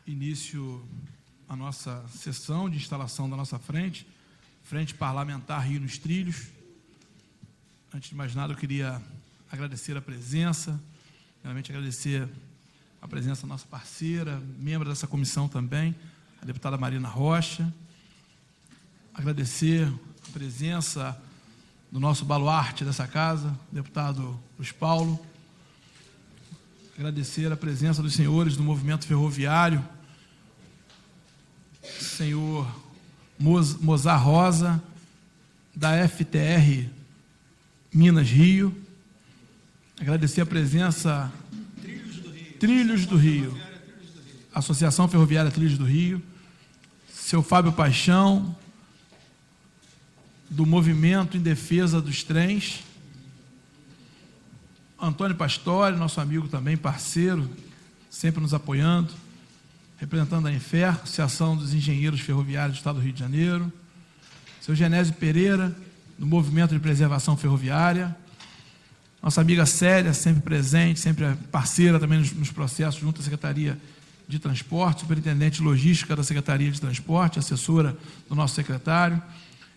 início à nossa sessão de instalação da nossa frente parlamentar Rio nos Trilhos. Antes de mais nada, eu queria agradecer a presença, realmente agradecer a presença da nossa parceira, membro dessa comissão também, a deputada Marina Rocha, agradecer a presença do nosso baluarte dessa casa, deputado Luiz Paulo, agradecer a presença dos senhores do movimento ferroviário, senhor Mozar Rosa, da FTR Minas Rio, agradecer a presença Trilhos do Rio, Associação Ferroviária Trilhos do Rio, seu Fábio Paixão, do Movimento em Defesa dos Trens, Antônio Pastore, nosso amigo também, parceiro, sempre nos apoiando, representando a Enfer, Associação dos Engenheiros Ferroviários do Estado do Rio de Janeiro, seu Genésio Pereira, do Movimento de Preservação Ferroviária, nossa amiga Célia, sempre presente, sempre parceira também nos processos, junto à Secretaria de Transporte, superintendente de Logística da Secretaria de Transporte, assessora do nosso secretário,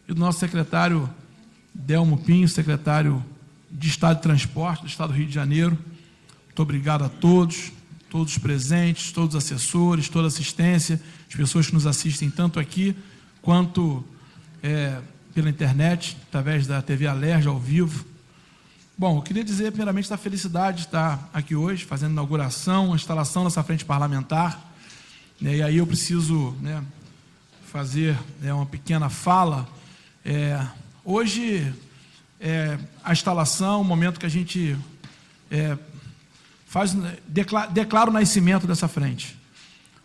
e do nosso secretário Delmo Pinho, secretário de Estado de Transporte do Estado do Rio de Janeiro. Muito obrigado a todos os presentes, todos os assessores, toda a assistência, as pessoas que nos assistem tanto aqui quanto pela internet, através da TV Alerj ao vivo. Bom, eu queria dizer primeiramente da felicidade de estar aqui hoje, fazendo a inauguração, a instalação dessa frente parlamentar, e aí eu preciso fazer uma pequena fala. Hoje, a instalação, o momento que a gente declara o nascimento dessa frente.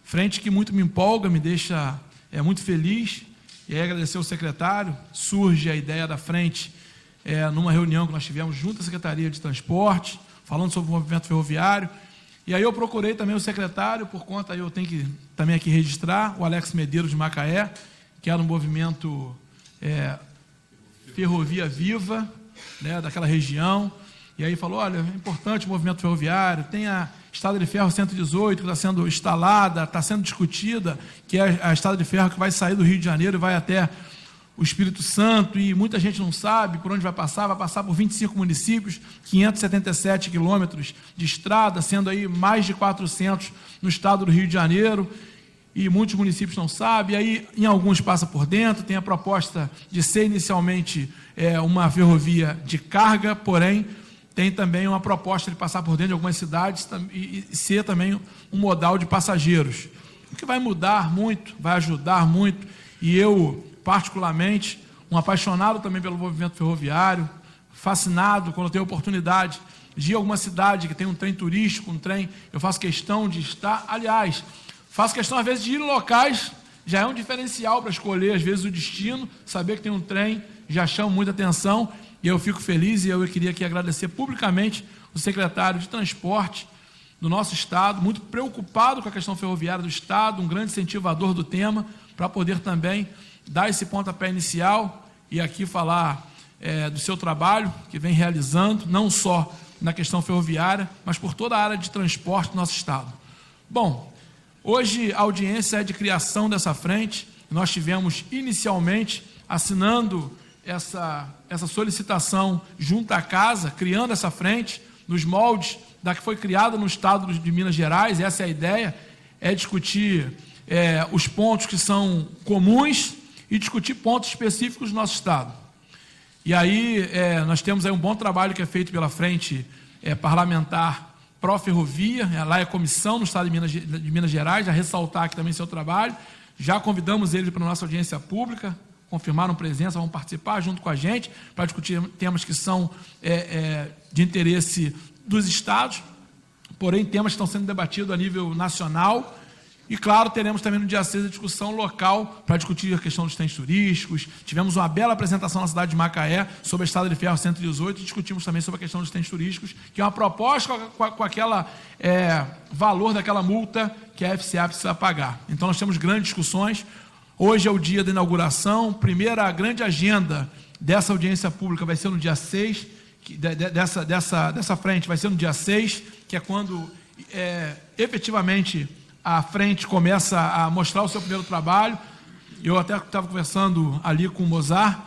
Frente que muito me empolga, me deixa muito feliz, e aí agradecer ao secretário. Surge a ideia da frente numa reunião que nós tivemos junto à Secretaria de Transporte, falando sobre o movimento ferroviário, e aí eu procurei também o secretário, por conta, aí eu tenho que também aqui registrar, o Alex Medeiros de Macaé, que era um movimento Ferrovia Viva, daquela região, e aí falou, olha, é importante o movimento ferroviário, tem a Estrada de Ferro 118, que está sendo instalada, está sendo discutida, que é a Estrada de Ferro que vai sair do Rio de Janeiro e vai até o Espírito Santo, e muita gente não sabe por onde vai passar por 25 municípios, 577 quilômetros de estrada, sendo aí mais de 400 no estado do Rio de Janeiro, e muitos municípios não sabem, e aí em alguns passa por dentro. Tem a proposta de ser inicialmente uma ferrovia de carga, porém tem também uma proposta de passar por dentro de algumas cidades e ser também um modal de passageiros, o que vai mudar muito, vai ajudar muito, e eu, particularmente, um apaixonado também pelo movimento ferroviário, fascinado quando eu tenho a oportunidade de ir a alguma cidade que tem um trem turístico, eu faço questão de estar, aliás, faço questão, às vezes, de ir em locais, já é um diferencial para escolher, às vezes, o destino, saber que tem um trem, já chama muita atenção, e eu fico feliz, e eu queria aqui agradecer publicamente o secretário de Transporte do nosso Estado, muito preocupado com a questão ferroviária do Estado, um grande incentivador do tema, para poder também dar esse pontapé inicial e aqui falar do seu trabalho, que vem realizando, não só na questão ferroviária, mas por toda a área de transporte do nosso Estado. Bom, hoje a audiência é de criação dessa frente. Nós tivemos inicialmente assinando essa solicitação junto à casa, criando essa frente, nos moldes da que foi criada no estado de Minas Gerais. Essa é a ideia, discutir os pontos que são comuns e discutir pontos específicos do nosso estado. E aí nós temos aí um bom trabalho que é feito pela frente parlamentar pró-ferrovia, lá é a comissão no estado de Minas Gerais, já ressaltar aqui também seu trabalho. Já convidamos eles para a nossa audiência pública, confirmaram presença, vão participar junto com a gente para discutir temas que são de interesse dos estados, porém temas que estão sendo debatidos a nível nacional. E, claro, teremos também no dia 6 a discussão local para discutir a questão dos trens turísticos. Tivemos uma bela apresentação na cidade de Macaé sobre a Estrada de Ferro 118 e discutimos também sobre a questão dos trens turísticos, que é uma proposta com aquela valor daquela multa que a FCA precisa pagar. Então, nós temos grandes discussões. Hoje é o dia da inauguração. Primeira grande agenda dessa audiência pública vai ser no dia 6, dessa frente vai ser no dia 6, que é quando efetivamente a frente começa a mostrar o seu primeiro trabalho. Eu até estava conversando ali com o Mozart.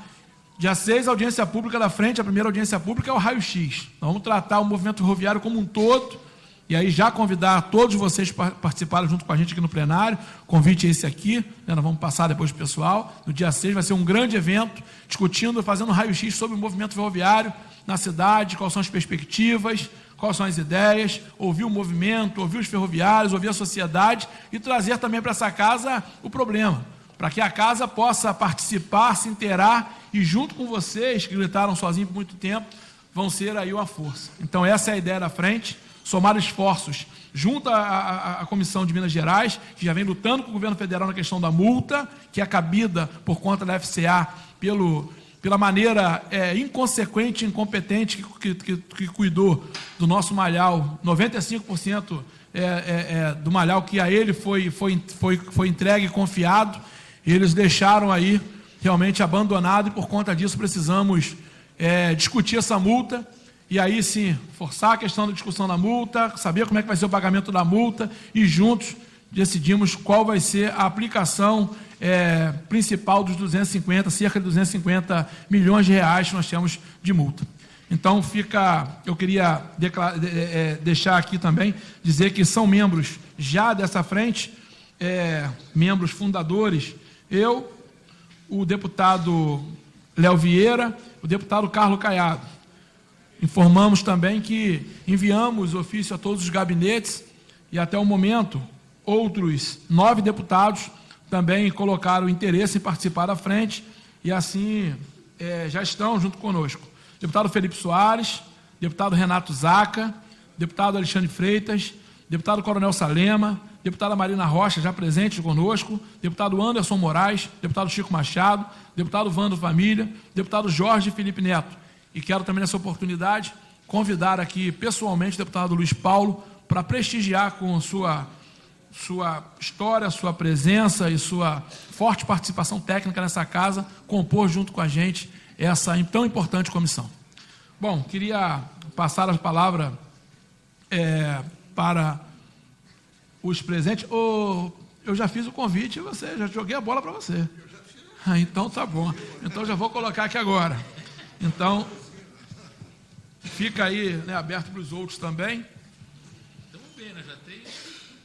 Dia 6, a audiência pública da frente, a primeira audiência pública é o raio-x. Nós vamos tratar o movimento ferroviário como um todo, e aí já convidar todos vocês para participarem junto com a gente aqui no plenário. O convite é esse aqui, né? Nós vamos passar depois para o pessoal. No dia 6 vai ser um grande evento, discutindo, fazendo um raio-x sobre o movimento ferroviário na cidade, quais são as perspectivas, quais são as ideias, ouvir o movimento, ouvir os ferroviários, ouvir a sociedade e trazer também para essa casa o problema, para que a casa possa participar, se inteirar e junto com vocês, que gritaram sozinhos por muito tempo, vão ser aí uma força. Então essa é a ideia da frente, somar esforços junto à Comissão de Minas Gerais, que já vem lutando com o governo federal na questão da multa, que é cabida por conta da FCA pela maneira inconsequente e incompetente que cuidou do nosso malhau, 95% do malhau que a ele foi entregue e confiado, eles deixaram aí realmente abandonado, e por conta disso precisamos discutir essa multa, e aí sim, forçar a questão da discussão da multa, saber como é que vai ser o pagamento da multa, e juntos decidimos qual vai ser a aplicação principal dos cerca de 250 milhões de reais que nós temos de multa. Então, eu queria deixar aqui também, dizer que são membros já dessa frente, membros fundadores, eu, o deputado Léo Vieira, o deputado Carlos Caiado. Informamos também que enviamos ofício a todos os gabinetes e, até o momento, outros 9 deputados também colocaram interesse em participar da frente e, assim, já estão junto conosco. Deputado Felipe Soares, deputado Renato Zaca, deputado Alexandre Freitas, deputado Coronel Salema, deputada Marina Rocha, já presente conosco, deputado Anderson Moraes, deputado Chico Machado, deputado Vando Família, deputado Jorge Felipe Neto. E quero também, nessa oportunidade, convidar aqui pessoalmente o deputado Luiz Paulo para prestigiar com sua história, sua presença e sua forte participação técnica nessa casa, compor junto com a gente essa tão importante comissão. Bom, queria passar a palavra para os presentes. Eu já fiz o convite e já joguei a bola para você. Então tá bom. Então já vou colocar aqui agora. Então, fica aí, né, aberto para os outros também. Estamos bem, né? Já tem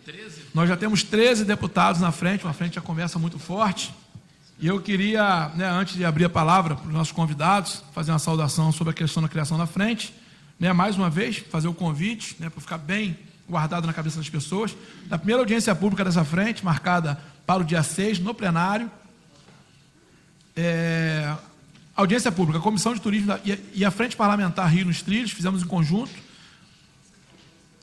13. Nós já temos 13 deputados na frente, uma frente já começa muito forte. E eu queria, né, antes de abrir a palavra para os nossos convidados, fazer uma saudação sobre a questão da criação da frente, né, mais uma vez, fazer o convite, né, para ficar bem guardado na cabeça das pessoas, da primeira audiência pública dessa frente, marcada para o dia 6, no plenário. Audiência pública, a Comissão de Turismo e a Frente Parlamentar Rio nos Trilhos, fizemos em conjunto,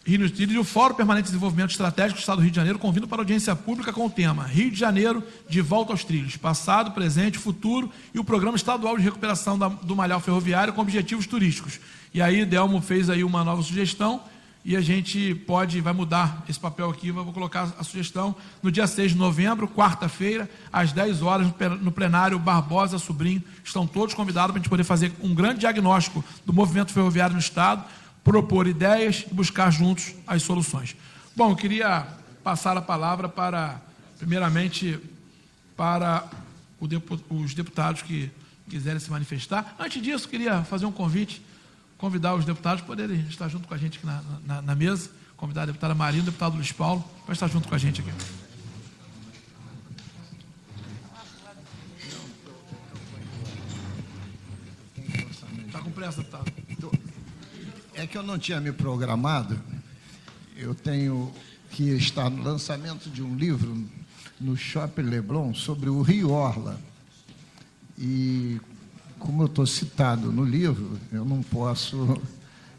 Rio nos Trilhos, e o Fórum Permanente de Desenvolvimento Estratégico do Estado do Rio de Janeiro, convido para audiência pública com o tema Rio de Janeiro de volta aos trilhos, passado, presente, futuro, e o Programa Estadual de Recuperação do Malhau Ferroviário com objetivos turísticos. E aí, Delmo fez aí uma nova sugestão, e a gente vai mudar esse papel aqui, vou colocar a sugestão no dia 6 de novembro, quarta-feira, às 10 horas, no plenário Barbosa Sobrinho. Estão todos convidados para a gente poder fazer um grande diagnóstico do movimento ferroviário no Estado, propor ideias e buscar juntos as soluções. Bom, eu queria passar a palavra primeiramente, para os deputados que quiserem se manifestar. Antes disso, queria fazer um convite, convidar os deputados para poderem estar junto com a gente aqui na mesa, convidar a deputada Marina, o deputado Luiz Paulo, para estar junto com a gente aqui. Está com pressa, deputado? É que eu não tinha me programado, eu tenho que estar no lançamento de um livro no Shopping Leblon sobre o Rio Orla. E, como eu estou citado no livro, eu não posso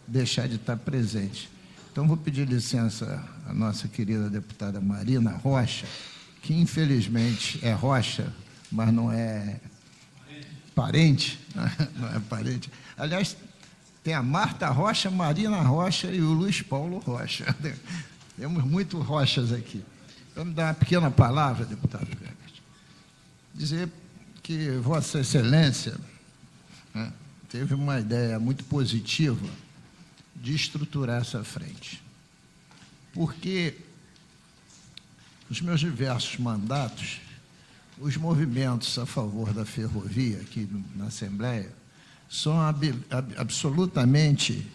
deixar de estar presente. Então, vou pedir licença à nossa querida deputada Marina Rocha, que infelizmente é Rocha, mas não é parente, não é parente. Aliás, tem a Marta Rocha, Marina Rocha e o Luiz Paulo Rocha. Temos muito Rochas aqui. Vamos dar uma pequena palavra, deputado Beckett. Dizer que Vossa Excelência, né, teve uma ideia muito positiva de estruturar essa frente. Porque nos meus diversos mandatos, os movimentos a favor da ferrovia aqui na Assembleia são absolutamente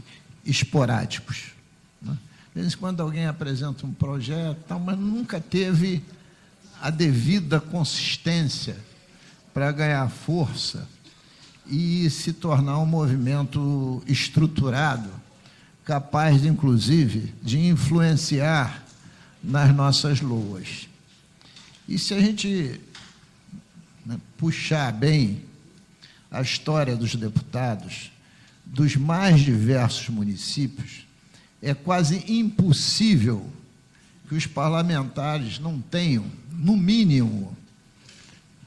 esporádicos, né? De vez em quando alguém apresenta um projeto, mas nunca teve a devida consistência para ganhar força e se tornar um movimento estruturado, capaz, inclusive, de influenciar nas nossas loas. E se a gente, né, puxar bem a história dos deputados dos mais diversos municípios, é quase impossível que os parlamentares não tenham, no mínimo,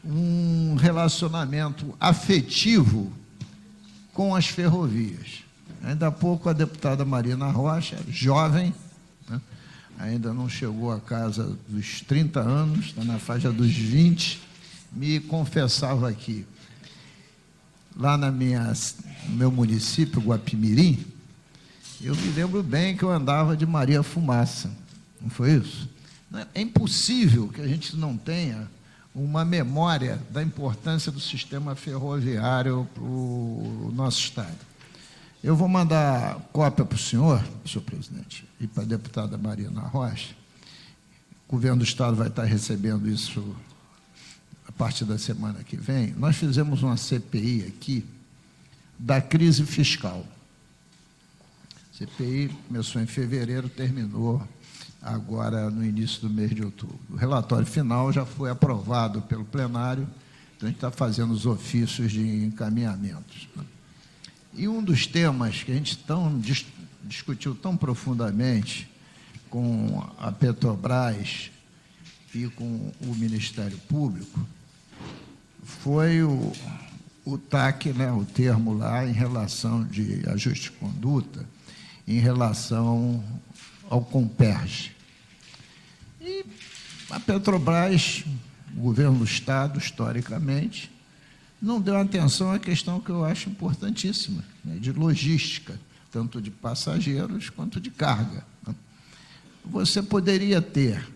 um relacionamento afetivo com as ferrovias. Ainda há pouco a deputada Marina Rocha, jovem, né, ainda não chegou à casa dos 30 anos, está na faixa dos 20, me confessava aqui, lá no meu município, Guapimirim, eu me lembro bem que eu andava de Maria Fumaça, não foi isso? É impossível que a gente não tenha uma memória da importância do sistema ferroviário para o nosso Estado. Eu vou mandar cópia para o senhor presidente, e para a deputada Marina Rocha. O governo do Estado vai estar recebendo isso a partir da semana que vem. Nós fizemos uma CPI aqui da crise fiscal. A CPI começou em fevereiro, terminou agora no início do mês de outubro. O relatório final já foi aprovado pelo plenário, então a gente está fazendo os ofícios de encaminhamentos. E um dos temas que a gente discutiu tão profundamente com a Petrobras e com o Ministério Público foi o TAC, né, o termo lá em relação de ajuste de conduta, em relação ao Comperj. E a Petrobras, o governo do Estado, historicamente, não deu atenção à questão que eu acho importantíssima, né, de logística, tanto de passageiros quanto de carga. Você poderia ter,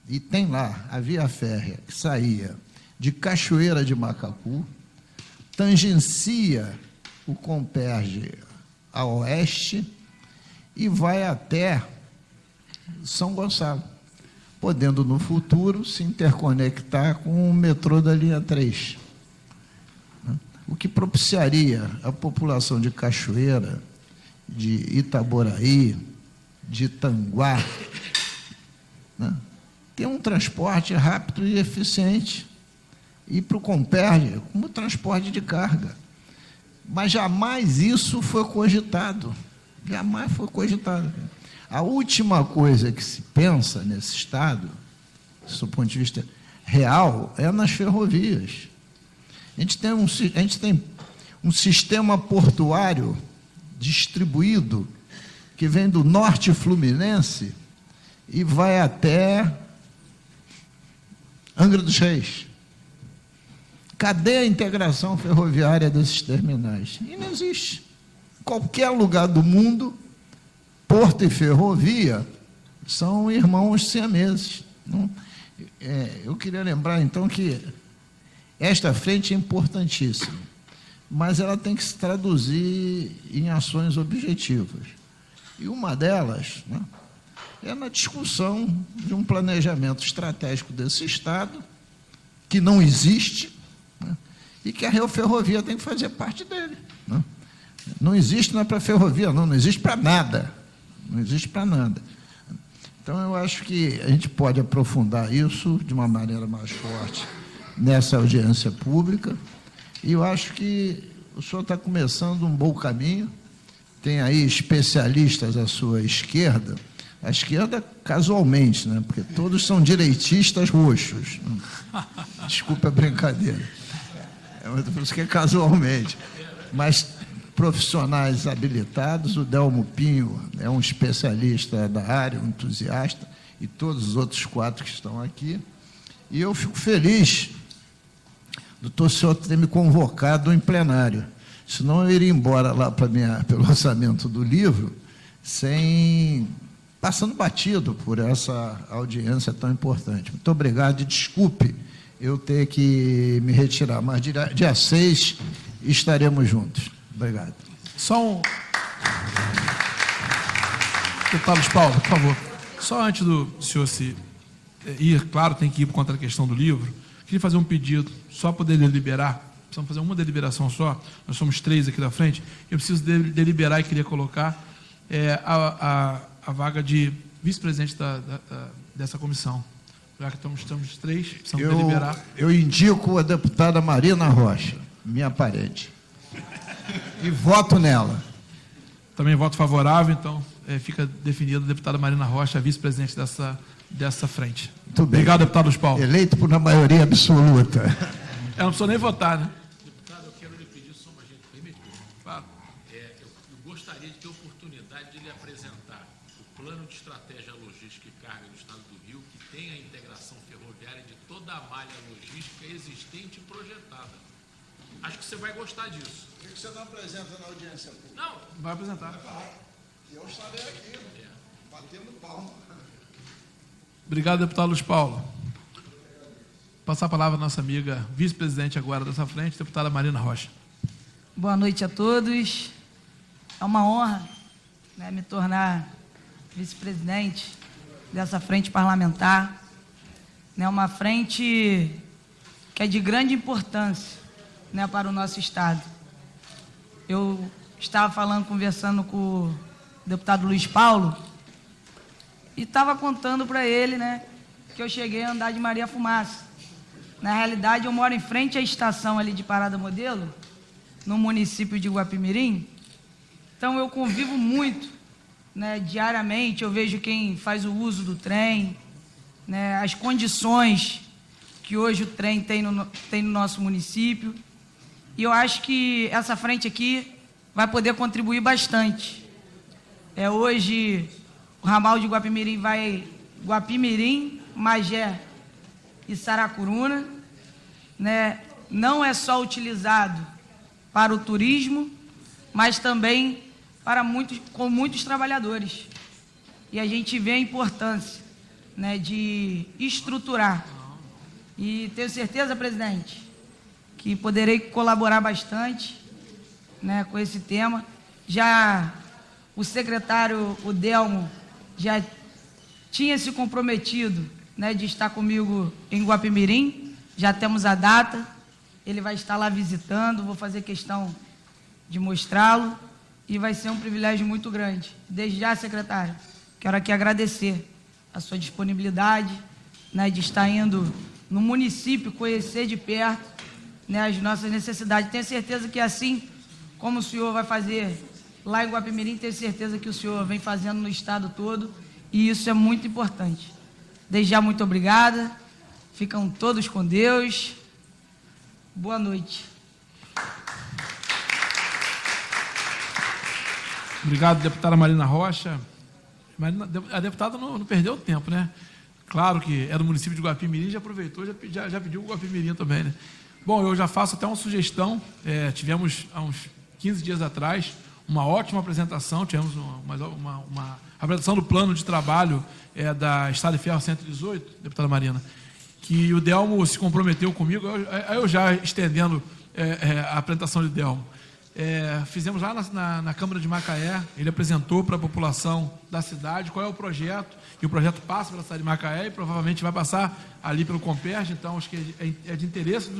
e tem lá, a via férrea que saía de Cachoeira de Macacu, tangencia o Comperj a oeste e vai até São Gonçalo, podendo, no futuro, se interconectar com o metrô da linha 3. O que propiciaria a população de Cachoeira, de Itaboraí, de Tanguá, né, ter um transporte rápido e eficiente, e para o Comperj como transporte de carga. Mas jamais isso foi cogitado. Jamais foi cogitado. A última coisa que se pensa nesse Estado, do ponto de vista real, é nas ferrovias. A gente tem um sistema portuário distribuído que vem do norte fluminense e vai até Angra dos Reis. Cadê a integração ferroviária desses terminais? E não existe. Em qualquer lugar do mundo, porto e ferrovia são irmãos siameses. Eu queria lembrar, então, que esta frente é importantíssima, mas ela tem que se traduzir em ações objetivas. E uma delas, né, é na discussão de um planejamento estratégico desse Estado, que não existe, né, e que a ferrovia tem que fazer parte dele. Né? Não existe, não é para a ferrovia, não existe para nada. Não existe para nada. Então, eu acho que a gente pode aprofundar isso de uma maneira mais forte nessa audiência pública, e eu acho que o senhor está começando um bom caminho. Tem aí especialistas à sua esquerda, à esquerda casualmente, né? Porque todos são direitistas roxos. Desculpa a brincadeira. Por isso que é casualmente. Mas profissionais habilitados, o Delmo Pinho é um especialista da área, um entusiasta, e todos os outros 4 que estão aqui. E eu fico feliz do senhor ter me convocado em plenário. Senão eu iria embora lá pelo lançamento do livro sem passando batido por essa audiência tão importante. Muito obrigado e desculpe eu ter que me retirar, mas dia 6 estaremos juntos. Obrigado. Só um... Deputado Luiz Paulo, por favor. Só antes do senhor se ir, claro, tem que ir por conta da questão do livro, queria fazer um pedido, só poder deliberar, precisamos fazer uma deliberação só, nós somos 3 aqui da frente, eu preciso deliberar e queria colocar a vaga de vice-presidente dessa comissão. Já que estamos 3, precisamos deliberar. Eu indico a deputada Marina Rocha, minha parente, e voto nela. Também voto favorável, então fica definida a deputada Marina Rocha, vice-presidente dessa frente. Muito bem. Obrigado, deputado Luiz Paulo. Eleito por uma maioria absoluta. Eu não preciso nem votar, né? Deputado, eu quero lhe pedir só uma gente, permite? Claro. Eu gostaria de ter a oportunidade de lhe apresentar o plano de estratégia logística e carga do Estado do Rio, que tem a integração ferroviária de toda a malha logística existente e projetada. Acho que você vai gostar disso. Por que você não apresenta na audiência pública? Não, Vai apresentar. Eu estarei aqui, batendo palma. Obrigado, deputado Luiz Paulo. Passar a palavra à nossa amiga vice-presidente agora dessa frente, deputada Marina Rocha. Boa noite a todos. É uma honra, né, me tornar vice-presidente dessa frente parlamentar. É uma frente que é de grande importância, né, para o nosso Estado. Eu estava conversando com o deputado Luiz Paulo e estava contando para ele, né, que eu cheguei a andar de Maria Fumaça. Na realidade, eu moro em frente à estação ali de Parada Modelo, no município de Guapimirim. Então, eu convivo muito, né, diariamente. Eu vejo quem faz o uso do trem, né, as condições que hoje o trem tem no nosso município. E eu acho que essa frente aqui vai poder contribuir bastante. Hoje, o ramal de Guapimirim vai Guapimirim, Magé e Saracuruna, né? Não é só utilizado para o turismo, mas também com muitos trabalhadores. E a gente vê a importância, né, de estruturar. E tenho certeza, presidente, que poderei colaborar bastante, né, com esse tema. Já o secretário, o Delmo, já tinha se comprometido, né, de estar comigo em Guapimirim, já temos a data, ele vai estar lá visitando, vou fazer questão de mostrá-lo, e vai ser um privilégio muito grande. Desde já, secretário, quero aqui agradecer a sua disponibilidade, né, de estar indo no município, conhecer de perto, né, as nossas necessidades. Tenho certeza que assim como o senhor vai fazer lá em Guapimirim, tenho certeza que o senhor vem fazendo no estado todo, e isso é muito importante. Desde já, muito obrigada. Ficam todos com Deus. Boa noite. Obrigado, deputada Marina Rocha. A deputada não perdeu tempo, né? Claro que é do município de Guapimirim, já aproveitou, já pediu o Guapimirim também, né? Bom, eu já faço até uma sugestão. Tivemos, há uns 15 dias atrás, uma ótima apresentação, tivemos uma apresentação do plano de trabalho da Estrada de Ferro 118, deputada Marina, que o Delmo se comprometeu comigo, eu já estendendo a apresentação de Delmo. Fizemos lá na Câmara de Macaé, ele apresentou para a população da cidade qual é o projeto, e o projeto passa pela cidade de Macaé e provavelmente vai passar ali pelo Comperj, então acho que é de interesse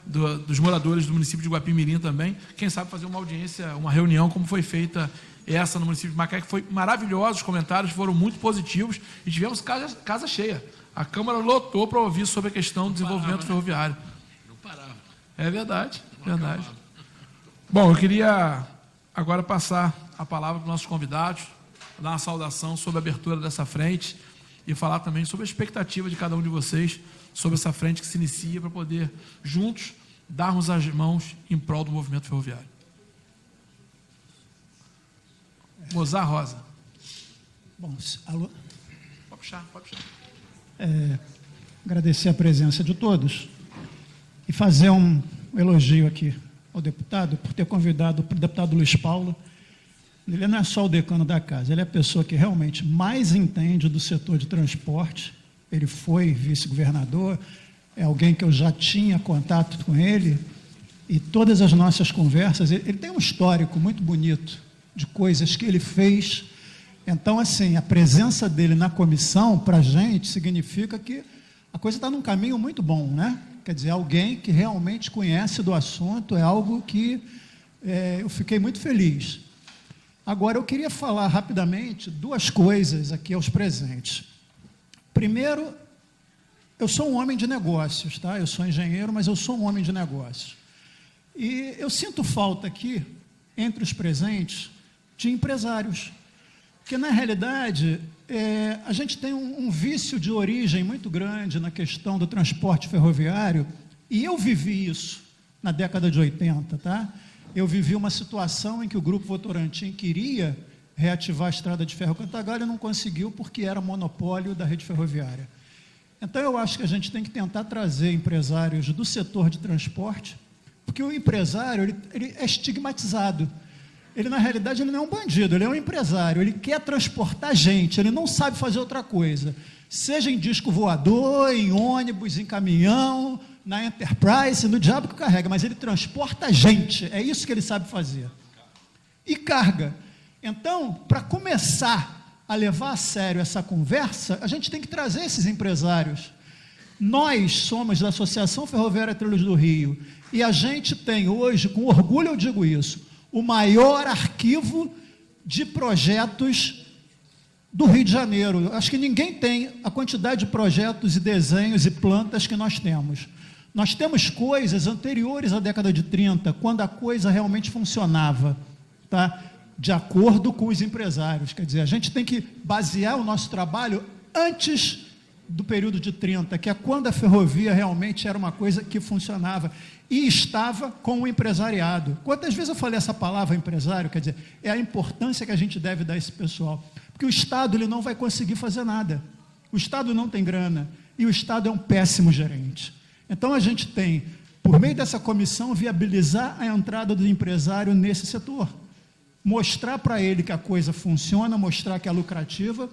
dos moradores do município de Guapimirim também, quem sabe fazer uma audiência, uma reunião, como foi feita essa no município de Macaé, que foi maravilhosa, os comentários foram muito positivos e tivemos casa cheia. A Câmara lotou para ouvir sobre a questão do desenvolvimento ferroviário. Não parava. É verdade, verdade. Bom, eu queria agora passar a palavra para os nossos convidados, dar uma saudação sobre a abertura dessa frente e falar também sobre a expectativa de cada um de vocês sobre essa frente que se inicia para poder, juntos, darmos as mãos em prol do movimento ferroviário. Mozart Rosa. Bom, alô? Pode puxar. Agradecer a presença de todos e fazer um elogio aqui ao deputado por ter convidado o deputado Luiz Paulo Ele não é só o decano da casa, ele é a pessoa que realmente mais entende do setor de transporte. Ele foi vice-governador, é alguém que eu já tinha contato com ele, e todas as nossas conversas, ele tem um histórico muito bonito de coisas que ele fez. Então, assim, a presença dele na comissão, para a gente, significa que a coisa está num caminho muito bom, né? Quer dizer, alguém que realmente conhece do assunto, é algo que eu fiquei muito feliz. Agora, eu queria falar rapidamente duas coisas aqui aos presentes. Primeiro, eu sou um homem de negócios, tá? Eu sou engenheiro, mas eu sou um homem de negócios. E eu sinto falta aqui, entre os presentes, de empresários. Porque, na realidade, a gente tem um vício de origem muito grande na questão do transporte ferroviário, e eu vivi isso na década de 80, tá? Eu vivi uma situação em que o Grupo Votorantim queria reativar a estrada de ferro Cantagalho e não conseguiu porque era monopólio da rede ferroviária. Então, eu acho que a gente tem que tentar trazer empresários do setor de transporte, porque o empresário ele é estigmatizado. Ele, na realidade, ele não é um bandido, ele é um empresário, ele quer transportar gente, ele não sabe fazer outra coisa. Seja em disco voador, em ônibus, em caminhão, na Enterprise, no diabo que carrega, mas ele transporta gente, é isso que ele sabe fazer. E carga. Então, para começar a levar a sério essa conversa, a gente tem que trazer esses empresários. Nós somos da Associação Ferroviária Trilhos do Rio, e a gente tem hoje, com orgulho eu digo isso, o maior arquivo de projetos do Rio de Janeiro. Acho que ninguém tem a quantidade de projetos e desenhos e plantas que nós temos. Nós temos coisas anteriores à década de 30, quando a coisa realmente funcionava, tá? De acordo com os empresários. Quer dizer, a gente tem que basear o nosso trabalho antes do período de 30, que é quando a ferrovia realmente era uma coisa que funcionava e estava com o empresariado. Quantas vezes eu falei essa palavra empresário? Quer dizer, é a importância que a gente deve dar a esse pessoal. Porque o Estado ele não vai conseguir fazer nada. O Estado não tem grana e o Estado é um péssimo gerente. Então, a gente tem, por meio dessa comissão, viabilizar a entrada do empresário nesse setor. Mostrar para ele que a coisa funciona, mostrar que é lucrativa.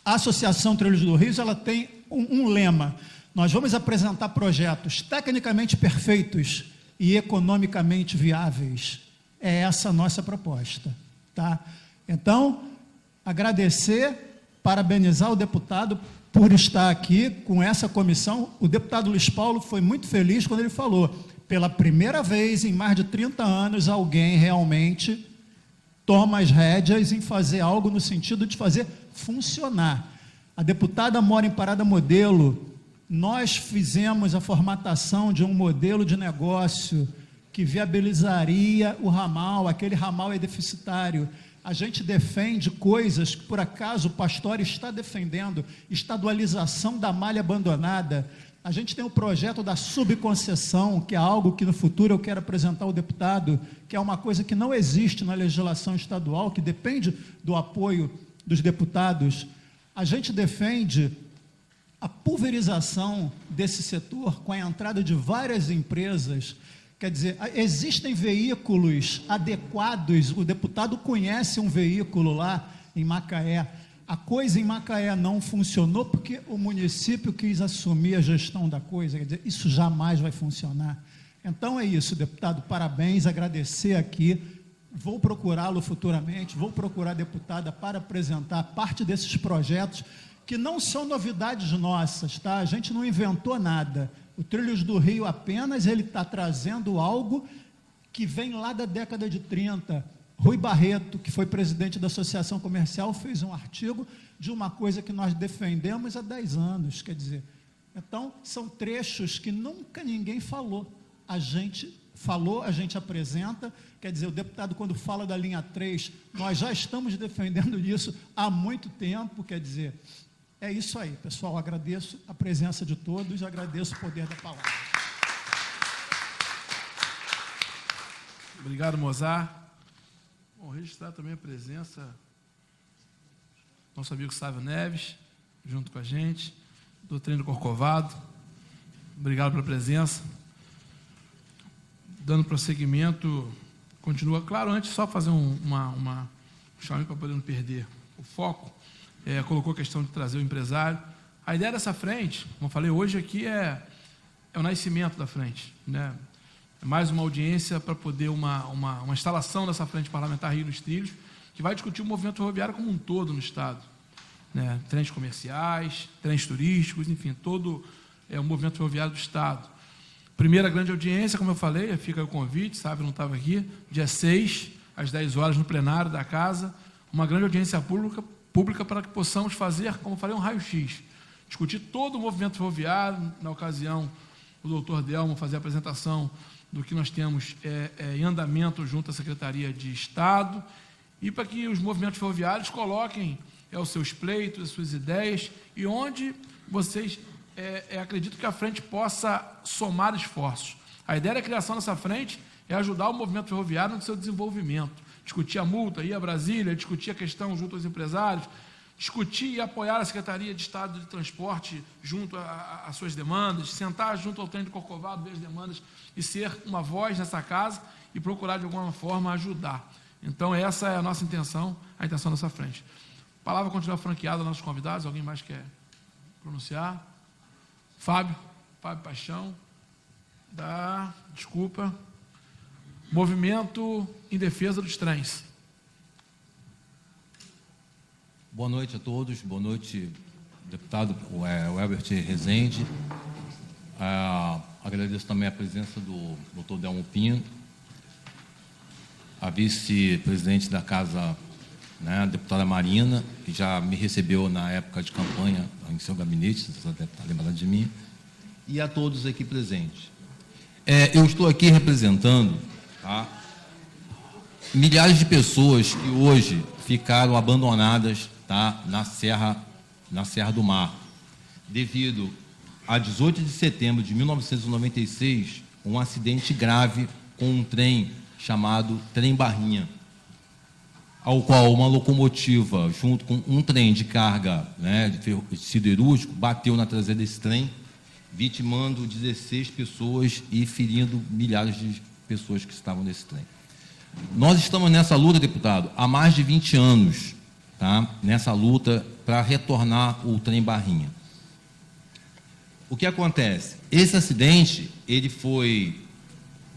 A Associação Trilhos do Rio, ela tem um lema: nós vamos apresentar projetos tecnicamente perfeitos e economicamente viáveis. É essa a nossa proposta, tá? Então, agradecer, parabenizar o deputado por estar aqui com essa comissão. O deputado Luiz Paulo foi muito feliz quando ele falou, pela primeira vez em mais de 30 anos, alguém realmente toma as rédeas em fazer algo no sentido de fazer funcionar. A deputada mora em Parada Modelo. Nós fizemos a formatação de um modelo de negócio que viabilizaria o ramal, aquele ramal é deficitário. A gente defende coisas que, por acaso, o Pastor está defendendo, estadualização da malha abandonada. A gente tem o projeto da subconcessão, que é algo que no futuro eu quero apresentar ao deputado, que é uma coisa que não existe na legislação estadual, que depende do apoio dos deputados. A gente defende a pulverização desse setor com a entrada de várias empresas. Quer dizer, existem veículos adequados, o deputado conhece um veículo lá em Macaé. A coisa em Macaé não funcionou porque o município quis assumir a gestão da coisa. Quer dizer, isso jamais vai funcionar. Então é isso, deputado, parabéns, agradecer aqui. Vou procurá-lo futuramente, vou procurar a deputada para apresentar parte desses projetos que não são novidades nossas, tá? A gente não inventou nada. O Trilhos do Rio apenas, ele está trazendo algo que vem lá da década de 30. Rui Barreto, que foi presidente da Associação Comercial, fez um artigo de uma coisa que nós defendemos há 10 anos, quer dizer. Então, são trechos que nunca ninguém falou. A gente falou, a gente apresenta, quer dizer, o deputado, quando fala da linha 3, nós já estamos defendendo isso há muito tempo, quer dizer. É isso aí, pessoal, agradeço a presença de todos, agradeço o poder da palavra. Obrigado, Mozart. Bom, registrar também a presença do nosso amigo Sávio Neves, junto com a gente, do Treino Corcovado. Obrigado pela presença. Dando prosseguimento continua. Claro, antes, só fazer um chamamento para poder não perder o foco, colocou a questão de trazer o empresário. A ideia dessa frente, como eu falei, hoje aqui é o nascimento da frente, né? É mais uma audiência para poder uma instalação dessa frente parlamentar Rio dos Trilhos, que vai discutir o movimento ferroviário como um todo no Estado, né? Trens comerciais, trens turísticos, enfim, todo o movimento ferroviário do Estado. Primeira grande audiência, como eu falei, fica aí o convite, sabe, não estava aqui, dia 6, às 10 horas, no plenário da Casa, uma grande audiência pública para que possamos fazer, como eu falei, um raio-x, discutir todo o movimento ferroviário. Na ocasião, o doutor Delmo fazer a apresentação do que nós temos em andamento junto à Secretaria de Estado, e para que os movimentos ferroviários coloquem os seus pleitos, as suas ideias, e onde vocês acreditam que a frente possa somar esforços. A ideia da criação dessa frente é ajudar o movimento ferroviário no seu desenvolvimento, discutir a multa, ir a Brasília, discutir a questão junto aos empresários, discutir e apoiar a Secretaria de Estado de Transporte junto às suas demandas, sentar junto ao trem de Corcovado, ver as demandas e ser uma voz nessa casa e procurar, de alguma forma, ajudar. Então, essa é a nossa intenção, a intenção dessa frente. A palavra continua franqueada aos nossos convidados. Alguém mais quer pronunciar? Fábio Paixão, desculpa, Movimento em Defesa dos Trens. Boa noite a todos, boa noite, deputado Welbert Rezende. Agradeço também a presença do doutor Delmo Pinho, a vice-presidente da Casa, né, a deputada Marina, que já me recebeu na época de campanha em seu gabinete, você deve estar lembrado de mim, e a todos aqui presentes. Eu estou aqui representando, tá, milhares de pessoas que hoje ficaram abandonadas, tá, na Serra do Mar, devido a 18 de setembro de 1996, um acidente grave com um trem chamado Trem Barrinha, ao qual uma locomotiva, junto com um trem de carga, né, de siderúrgico, bateu na traseira desse trem, vitimando 16 pessoas e ferindo milhares de pessoas que estavam nesse trem. Nós estamos nessa luta, deputado, há mais de 20 anos, tá? Nessa luta para retornar o Trem Barrinha. O que acontece? Esse acidente, ele foi,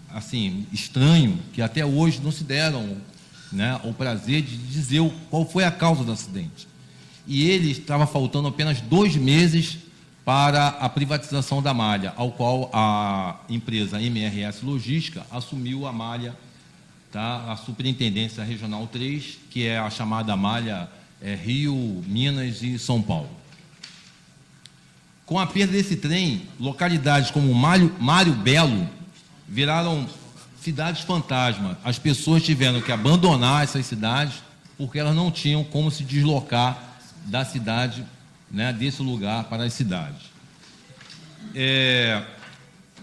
assim, estranho, que até hoje não se deram, né, o prazer de dizer qual foi a causa do acidente. E ele estava faltando apenas 2 meses para a privatização da malha, ao qual a empresa MRS Logística assumiu a malha, tá, a Superintendência Regional 3, que é a chamada malha Rio, Minas e São Paulo. Com a perda desse trem, localidades como Mário Belo viraram cidades fantasma. As pessoas tiveram que abandonar essas cidades porque elas não tinham como se deslocar da cidade, né, desse lugar para as cidades.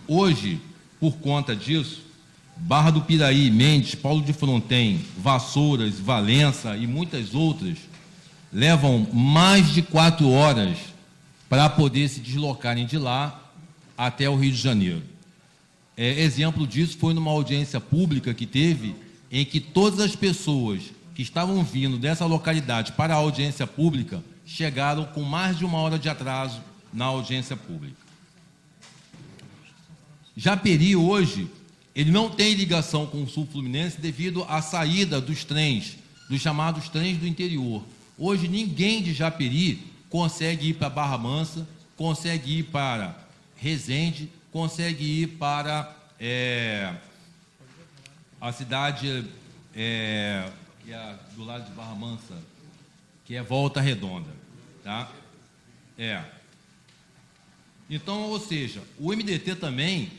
Hoje, por conta disso, Barra do Piraí, Mendes, Paulo de Fronten, Vassouras, Valença e muitas outras levam mais de 4 horas para poder se deslocarem de lá até o Rio de Janeiro. Exemplo disso foi numa audiência pública que teve, em que todas as pessoas que estavam vindo dessa localidade para a audiência pública chegaram com mais de 1 hora de atraso na audiência pública. Japeri, hoje, ele não tem ligação com o Sul Fluminense devido à saída dos trens, dos chamados trens do interior. Hoje, ninguém de Japeri consegue ir para Barra Mansa, consegue ir para Resende, consegue ir para a cidade que é do lado de Barra Mansa, que é Volta Redonda, tá? Então, ou seja, o MDT também,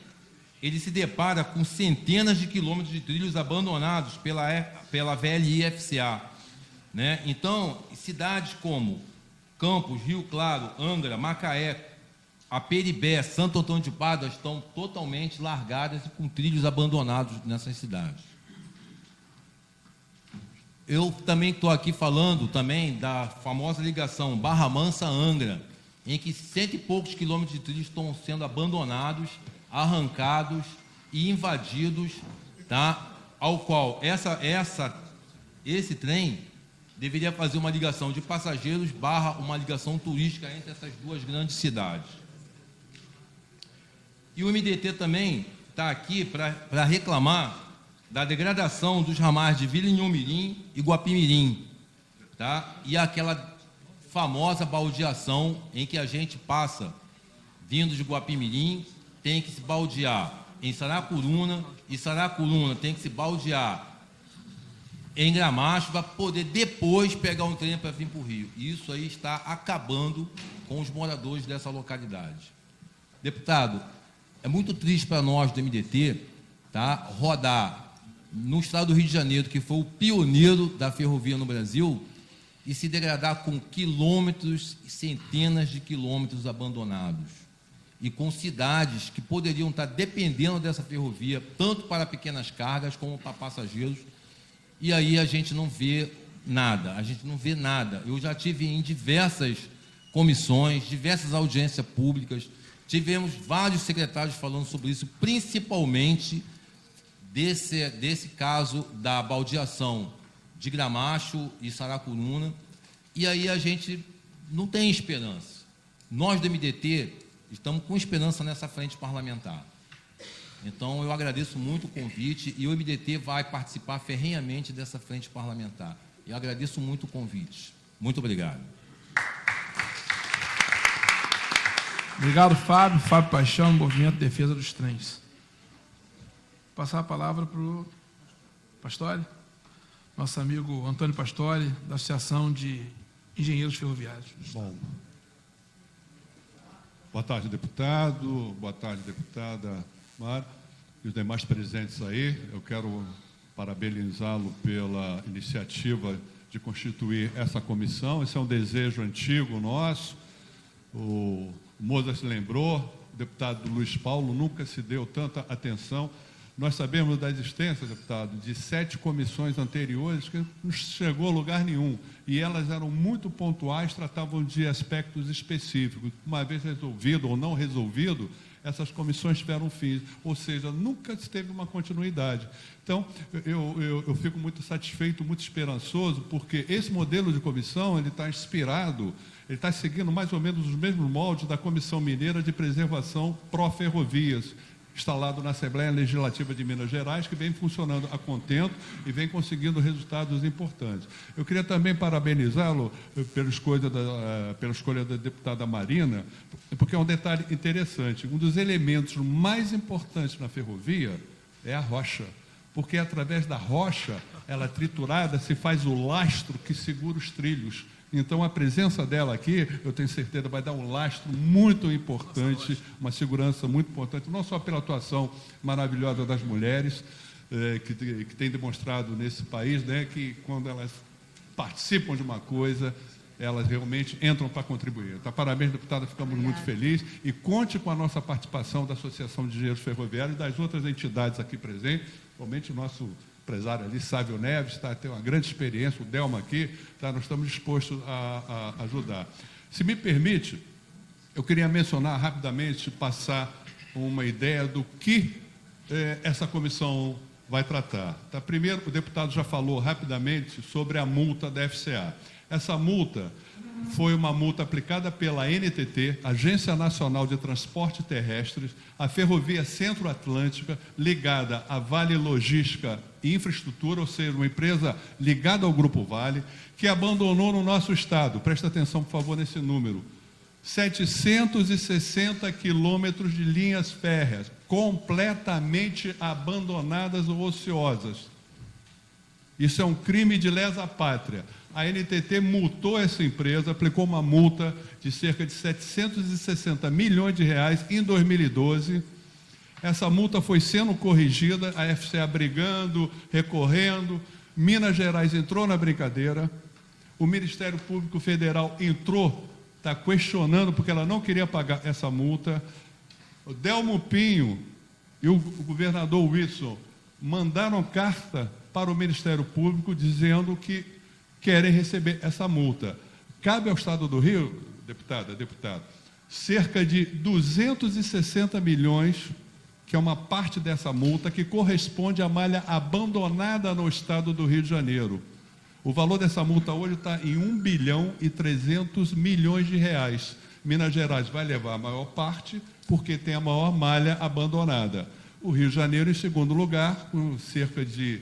ele se depara com centenas de quilômetros de trilhos abandonados pela VLI-FCA, né? Então, cidades como Campos, Rio Claro, Angra, Macaé, Aperibé, Santo Antônio de Pádua estão totalmente largadas e com trilhos abandonados nessas cidades. Eu também estou aqui falando também da famosa ligação Barra Mansa-Angra, em que 100 e poucos quilômetros de trilhos estão sendo abandonados, arrancados e invadidos, tá, ao qual esse trem deveria fazer uma ligação de passageiros / uma ligação turística entre essas duas grandes cidades. E o MDT também está aqui para reclamar da degradação dos ramais de Vila Inhomirim e Guapimirim, tá? E aquela famosa baldeação em que a gente passa, vindo de Guapimirim, tem que se baldear em Saracuruna, e Saracuruna tem que se baldear em Gramacho para poder depois pegar um trem para vir para o Rio. E isso aí está acabando com os moradores dessa localidade. Deputado, é muito triste para nós do MDT, tá, rodar no estado do Rio de Janeiro, que foi o pioneiro da ferrovia no Brasil, e se degradar com quilômetros e centenas de quilômetros abandonados. E com cidades que poderiam estar dependendo dessa ferrovia, tanto para pequenas cargas como para passageiros, e aí a gente não vê nada, Eu já tive em diversas comissões, diversas audiências públicas, tivemos vários secretários falando sobre isso, principalmente desse caso da baldeação de Gramacho e Saracuruna, e aí a gente não tem esperança. Nós do MDT estamos com esperança nessa frente parlamentar. Então, eu agradeço muito o convite e o MDT vai participar ferrenhamente dessa frente parlamentar. Eu agradeço muito o convite. Muito obrigado. Obrigado, Fábio. Fábio Paixão, Movimento de Defesa dos Trens. Vou passar a palavra para o Pastore, nosso amigo Antônio Pastore, da Associação de Engenheiros Ferroviários. Bom. Boa tarde, deputado. Boa tarde, deputada Mara, e os demais presentes aí. Eu quero parabenizá-lo pela iniciativa de constituir essa comissão. Esse é um desejo antigo nosso. O Moza se lembrou, o deputado Luiz Paulo nunca se deu tanta atenção. Nós sabemos da existência, deputado, de 7 comissões anteriores que não chegou a lugar nenhum. E elas eram muito pontuais, tratavam de aspectos específicos. Uma vez resolvido ou não resolvido, essas comissões tiveram fim, ou seja, nunca se teve uma continuidade. Então, eu fico muito satisfeito, muito esperançoso, porque esse modelo de comissão, ele está inspirado, ele está seguindo mais ou menos os mesmos moldes da Comissão Mineira de Preservação Pró-Ferrovias, instalado na Assembleia Legislativa de Minas Gerais, que vem funcionando a contento e vem conseguindo resultados importantes. Eu queria também parabenizá-lo pela escolha da deputada Marina, porque é um detalhe interessante. Um dos elementos mais importantes na ferrovia é a rocha, porque através da rocha, ela triturada, se faz o lastro que segura os trilhos. Então, a presença dela aqui, eu tenho certeza, vai dar um lastro muito importante, uma segurança muito importante, não só pela atuação maravilhosa das mulheres, que tem demonstrado nesse país, né, que quando elas participam de uma coisa, elas realmente entram para contribuir. Tá, parabéns, deputada, ficamos muito felizes. E conte com a nossa participação da Associação de Engenheiros Ferroviários e das outras entidades aqui presentes, principalmente o nosso empresário ali, Sávio Neves, tá, tem uma grande experiência, o Delma aqui, tá, nós estamos dispostos a ajudar. Se me permite, eu queria mencionar rapidamente, passar uma ideia do que essa comissão vai tratar. Tá, primeiro, o deputado já falou rapidamente sobre a multa da FCA. Essa multa foi uma multa aplicada pela NTT, Agência Nacional de Transporte Terrestre, a Ferrovia Centro-Atlântica, ligada à Vale Logística e Infraestrutura, ou seja, uma empresa ligada ao Grupo Vale, que abandonou no nosso estado, presta atenção, por favor, nesse número, 760 quilômetros de linhas férreas, completamente abandonadas ou ociosas. Isso é um crime de lesa pátria. A NTT multou essa empresa, aplicou uma multa de cerca de 760 milhões de reais em 2012. Essa multa foi sendo corrigida, a FCA brigando, recorrendo, Minas Gerais entrou na brincadeira, o Ministério Público Federal entrou, está questionando porque ela não queria pagar essa multa. O Delmo Pinho e o governador Wilson mandaram carta para o Ministério Público dizendo que querem receber essa multa. Cabe ao Estado do Rio, deputado, cerca de 260 milhões que é uma parte dessa multa que corresponde à malha abandonada no estado do Rio de Janeiro. O valor dessa multa hoje está em 1,3 bilhão de reais. Minas Gerais vai levar a maior parte, porque tem a maior malha abandonada. O Rio de Janeiro, em segundo lugar, com cerca de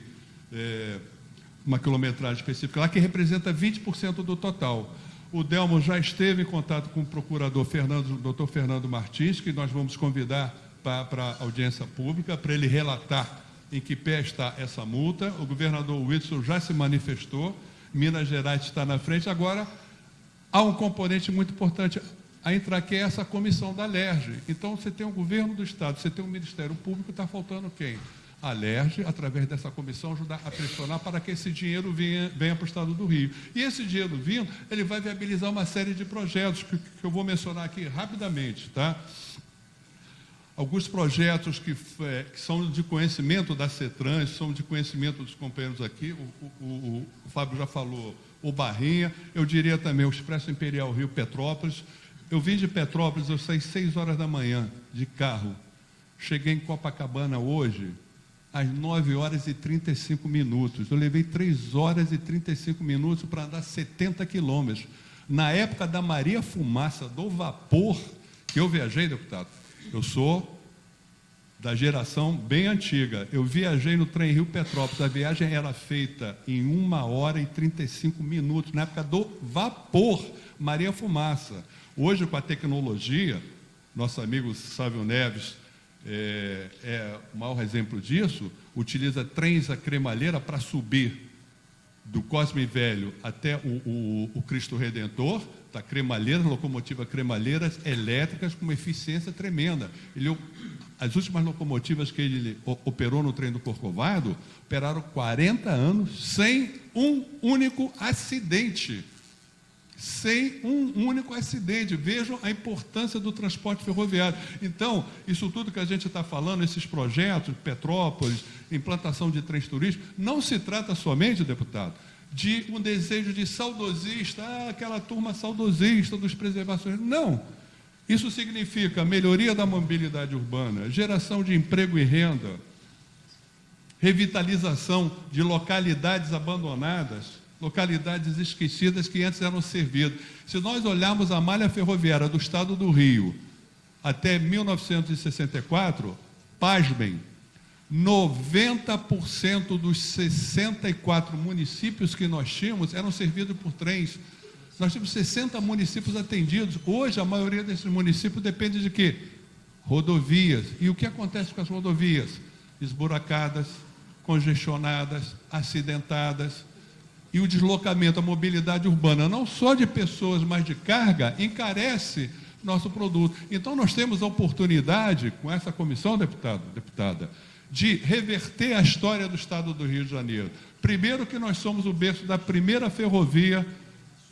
uma quilometragem específica lá, que representa 20% do total. O Delmo já esteve em contato com o procurador Dr. Fernando Martins, que nós vamos convidar para a audiência pública, para ele relatar em que pé está essa multa. O governador Whitson já se manifestou, Minas Gerais está na frente. Agora, há um componente muito importante a entrar, que é essa comissão da LERJ. Então, você tem o governo do Estado, você tem o Ministério Público, está faltando quem? A LERJ, através dessa comissão, ajudar a pressionar para que esse dinheiro venha para o Estado do Rio. E esse dinheiro vindo, ele vai viabilizar uma série de projetos que eu vou mencionar aqui rapidamente, tá? Alguns projetos que são de conhecimento da CETRAN, são de conhecimento dos companheiros aqui, o Fábio já falou, o Barrinha, eu diria também o Expresso Imperial Rio Petrópolis. Eu vim de Petrópolis, eu saí 6 horas da manhã de carro, cheguei em Copacabana hoje às 9 horas e 35 minutos, eu levei 3 horas e 35 minutos para andar 70 quilômetros. Na época da Maria Fumaça, do vapor, que eu viajei, deputado, eu sou da geração bem antiga. Eu viajei no trem Rio Petrópolis. A viagem era feita em 1 hora e 35 minutos, na época do vapor, Maria Fumaça. Hoje, com a tecnologia, nosso amigo Sávio Neves é o maior exemplo disso, utiliza trens a cremalheira para subir do Cosme Velho até o Cristo Redentor, tá, cremalheiras, locomotiva cremalheiras elétricas com uma eficiência tremenda. As últimas locomotivas que ele operou no trem do Corcovado operaram 40 anos sem um único acidente. Sem um único acidente. Vejam a importância do transporte ferroviário. Então, isso tudo que a gente está falando, esses projetos, Petrópolis, implantação de trens turísticos, não se trata somente, deputado, de um desejo de saudosista, aquela turma saudosista dos preservações. Não. Isso significa melhoria da mobilidade urbana, geração de emprego e renda, revitalização de localidades abandonadas, localidades esquecidas que antes eram servidas. Se nós olharmos a malha ferroviária do Estado do Rio até 1964, pasmem, 90% dos 64 municípios que nós tínhamos eram servidos por trens. Nós tínhamos 60 municípios atendidos. Hoje, a maioria desses municípios depende de quê? Rodovias. E o que acontece com as rodovias? Esburacadas, congestionadas, acidentadas. E o deslocamento, a mobilidade urbana, não só de pessoas, mas de carga, encarece nosso produto. Então, nós temos a oportunidade, com essa comissão, deputada, de reverter a história do Estado do Rio de Janeiro. Primeiro, que nós somos o berço da primeira ferrovia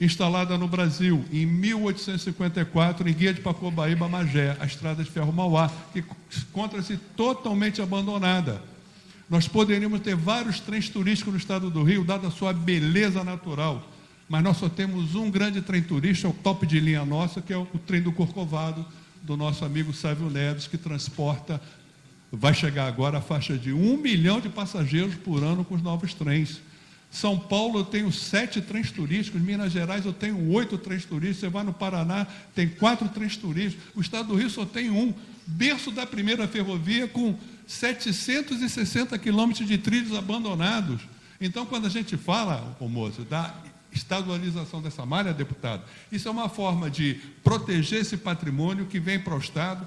instalada no Brasil, em 1854, em Guia de Pacobaíba, Magé, a estrada de ferro Mauá, que encontra-se totalmente abandonada. Nós poderíamos ter vários trens turísticos no Estado do Rio, dada a sua beleza natural, mas nós só temos um grande trem turístico, é o top de linha nossa, que é o trem do Corcovado, do nosso amigo Sávio Neves, que transporta, vai chegar agora a faixa de 1 milhão de passageiros por ano com os novos trens. São Paulo eu tenho 7 trens turísticos, Minas Gerais eu tenho 8 trens turísticos, você vai no Paraná, tem 4 trens turísticos, o Estado do Rio só tem um, berço da primeira ferrovia com 760 quilômetros de trilhos abandonados. Então, quando a gente fala, moço, da estadualização dessa malha, deputado, isso é uma forma de proteger esse patrimônio que vem para o Estado.